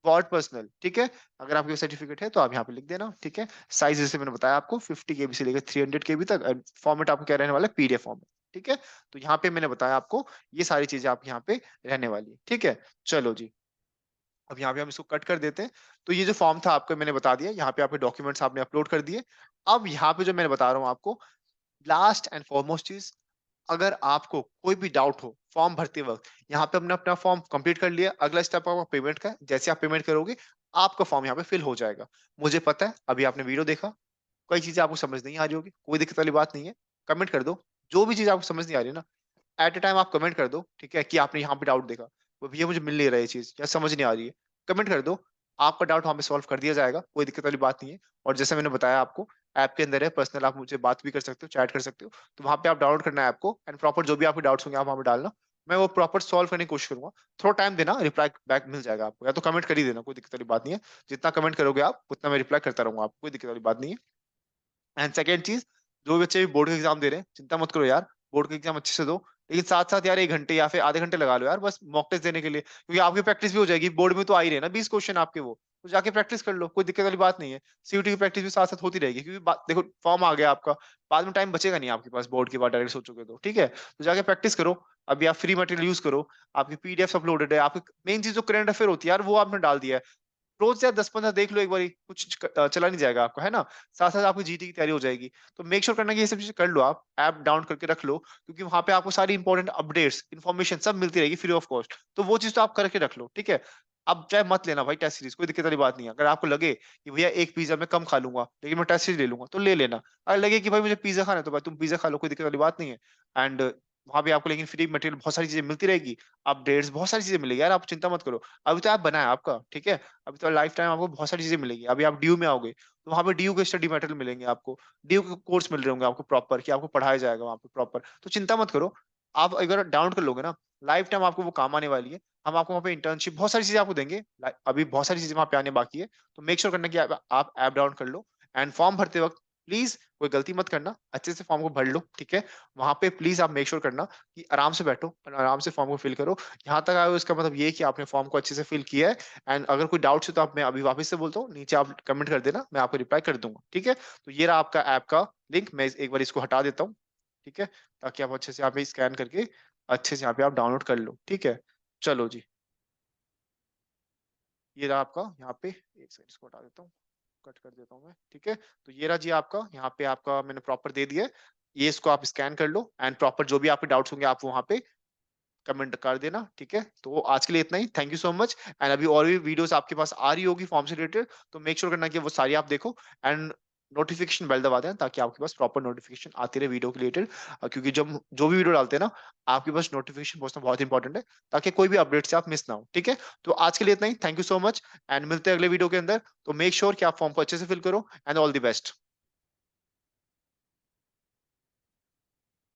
वॉर्ड पर्सनल, ठीक है, अगर आपके सर्टिफिकेट है तो आप यहाँ पे लिख देना, ठीक है। साइज जैसे मैंने बताया आपको 50 KB से लेकर 300 KB तक, फॉर्मेट आपको क्या रहने वाला है, पीडीएफ फॉर्मेट, ठीक है। तो यहाँ पे मैंने बताया आपको ये सारी चीजें आप यहाँ पे रहने वाली है, ठीक है। चलो जी अब यहाँ पे हम इसको कट कर देते हैं। तो ये जो फॉर्म था आपको मैंने बता दिया, यहाँ पे आपके डॉक्यूमेंट्स आपने अपलोड कर दिए। अब यहाँ पे जो मैंने बता रहा हूँ आपको, लास्ट एंड फॉरमोस्ट चीज, अगर आपको कोई भी डाउट हो फॉर्म भरते वक्त, यहाँ पे हमने अपना फॉर्म कंप्लीट कर लिया, अगला स्टेप आपका पेमेंट का है। जैसे आप पेमेंट करोगे आपका फॉर्म यहाँ पे फिल हो जाएगा। मुझे पता है अभी आपने वीडियो देखा, कई चीजें आपको समझ नहीं आ रही होगी, कोई दिक्कत वाली बात नहीं है, कमेंट कर दो। जो भी चीज आपको समझ नहीं आ रही है ना, एट ए टाइम आप कमेंट कर दो, ठीक है, कि आपने यहाँ पे डाउट देखा, वो भैया मुझे मिल नहीं रहा है ये चीज या समझ नहीं आ रही है, कमेंट कर दो, आपका डाउट वहां पे सॉल्व कर दिया जाएगा, कोई दिक्कत वाली बात नहीं है। और जैसे मैंने बताया आपको, ऐप के अंदर है पर्सनल, आप मुझे बात भी कर सकते हो, चैट कर सकते हो, तो वहां पे आप डाउनलोड करना है ऐप को, एंड प्रॉपर जो भी आपके डाउट्स होंगे आप वहां पे डालना, मैं वो प्रॉपर सॉल्व करने की कोशिश करूंगा। थोड़ा टाइम देना, रिप्लाई बैक मिल जाएगा आपको, या तो कमेंट कर ही देना, कोई दिक्कत वाली बात नहीं है। जितना कमेंट करोगे आप उतना मैं रिप्लाई करता रहूंगा आपको, कोई दिक्कत वाली बात नहीं है। एंड सेकेंड चीज, जो बच्चे भी बोर्ड का एग्जाम दे रहे हैं चिंता मत करो यार, बोर्ड का एग्जाम अच्छे से दो, लेकिन साथ साथ यार 1 घंटे या फिर आधे घंटे लगा लो यार बस मॉक टेस्ट देने के लिए, क्योंकि आपकी प्रैक्टिस भी हो जाएगी। बोर्ड में तो आ ही रहे हैं ना 20 क्वेश्चन आपके, वो तो जाके प्रैक्टिस कर लो, कोई दिक्कत वाली बात नहीं है। सीयूटी की प्रैक्टिस भी साथ साथ होती रहेगी, क्योंकि देखो फॉर्म आ गया आपका, बाद में टाइम बचेगा नहीं आपके पास बोर्ड के बाद डायरेक्ट सोचोगे तो, ठीक है। तो जाके प्रैक्टिस करो। अभी आप फ्री मटेरियल यूज करो, आपकी पीडीएफ अपलोडेड है, आपकी मेन चीज जो करंट अफेयर होती है यार वो आपने डाल दिया है। रोज यार 10-15 देख लो एक बारी, कुछ चला नहीं जाएगा आपका, है ना। साथ साथ आपकी जीटी की तैयारी हो जाएगी। तो मेक श्योर करना कि ये सब चीजें कर लो, आप ऐप डाउनलोड करके रख लो, क्योंकि वहां पे आपको सारी इंपॉर्टेंट अपडेट्स इन्फॉर्मेशन सब मिलती रहेगी फ्री ऑफ कॉस्ट। तो वो चीज तो आप करके रख लो, ठीक है। अब चाहे मत लेना भाई टेस्ट सीरीज, कोई दिक्कत वाली बात नहीं है। अगर आपको लगे कि भैया एक पिज्जा मैं कम खा लूंगा लेकिन मैं टेस्ट सीरीज ले लूंगा, तो ले लेना। अगर लगे कि भाई मुझे पिज्जा खाना है, तो भाई तुम पिज्जा खा लो, कोई दिक्कत वाली बात नहीं है। एंड वहां पे आपको लेकिन फ्री मटेरियल बहुत सारी चीजें मिलती रहेगी, अपडेट्स बहुत सारी चीजें मिलेगी यार, आप चिंता मत करो। अभी तो ऐप बना है आपका, ठीक है। अभी तो लाइफ टाइम आपको बहुत सारी चीजें मिलेगी। अभी आप ड्यू में आओगे तो वहां पे ड्यू के स्टडी मटेरियल मिलेंगे आपको, ड्यू के कोर्स मिल रहे होंगे आपको प्रॉपर, कि आपको पढ़ाया जाएगा वहां पे प्रॉपर। तो चिंता मत करो, आप अगर डाउनलोड कर लोगे ना, लाइफ टाइम आपको वो काम आने वाली है। हम आपको वहाँ पे इंटर्नशिप बहुत सारी चीजें आपको देंगे। अभी बहुत सारी चीजें वहाँ पे आने बाकी है। तो मेक श्योर करना कि आप ऐप डाउनलोड कर लो। एंड फॉर्म भरते वक्त प्लीज कोई गलती मत करना, अच्छे से फॉर्म को भर लो, ठीक है। वहां पे प्लीज आप मेक श्योर करना कि आराम से बैठो और आराम से फॉर्म को फिल करो। यहाँ तक आए हो इसका मतलब ये है कि आपने फॉर्म को अच्छे से फिल किया है। एंड अगर कोई डाउट है तो आप, मैं अभी वापस से बोलता हूँ, नीचे आप कमेंट कर देना, मैं आपको रिप्लाई कर दूंगा, ठीक है। तो ये रहा आपका ऐप का लिंक, मैं एक बार इसको हटा देता हूँ, ठीक है, ताकि आप अच्छे से यहाँ पे स्कैन करके अच्छे से यहाँ पे आप डाउनलोड कर लो, ठीक है। चलो जी, ये रहा आपका यहाँ पे, एक सेकंड इसको हटा देता हूँ, कट कर देता हूँ मैं, ठीक है। तो ये रहा जी आपका, यहाँ पे आपका मैंने प्रॉपर दे दिया है। ये इसको आप स्कैन कर लो, एंड प्रॉपर जो भी आपके डाउट्स होंगे आप वहाँ पे कमेंट कर देना, ठीक है। तो आज के लिए इतना ही, thank you so much. And अभी और भी वीडियोस आपके पास आ रही होगी फॉर्म से रिलेटेड, तो मेक श्योर करना कि वो सारी आप देखो। एंड नोटिफिकेशन बेल दबा देना, ताकि आपके पास प्रॉपर नोटिफिकेशन आती रहे वीडियो के रिलेटेड। क्योंकि जब जो भी वीडियो डालते हैं ना, आपके पास नोटिफिकेशन पहुंचना बहुत इंपॉर्टेंट है, ताकि कोई भी अपडेट से आप मिस ना हो, ठीक है। तो आज के लिए इतना ही, thank you so much. And मिलते हैं अगले वीडियो के अंदर। तो मेक श्योर कि आप फॉर्म को अच्छे से फिल करो, एंड ऑल द बेस्ट।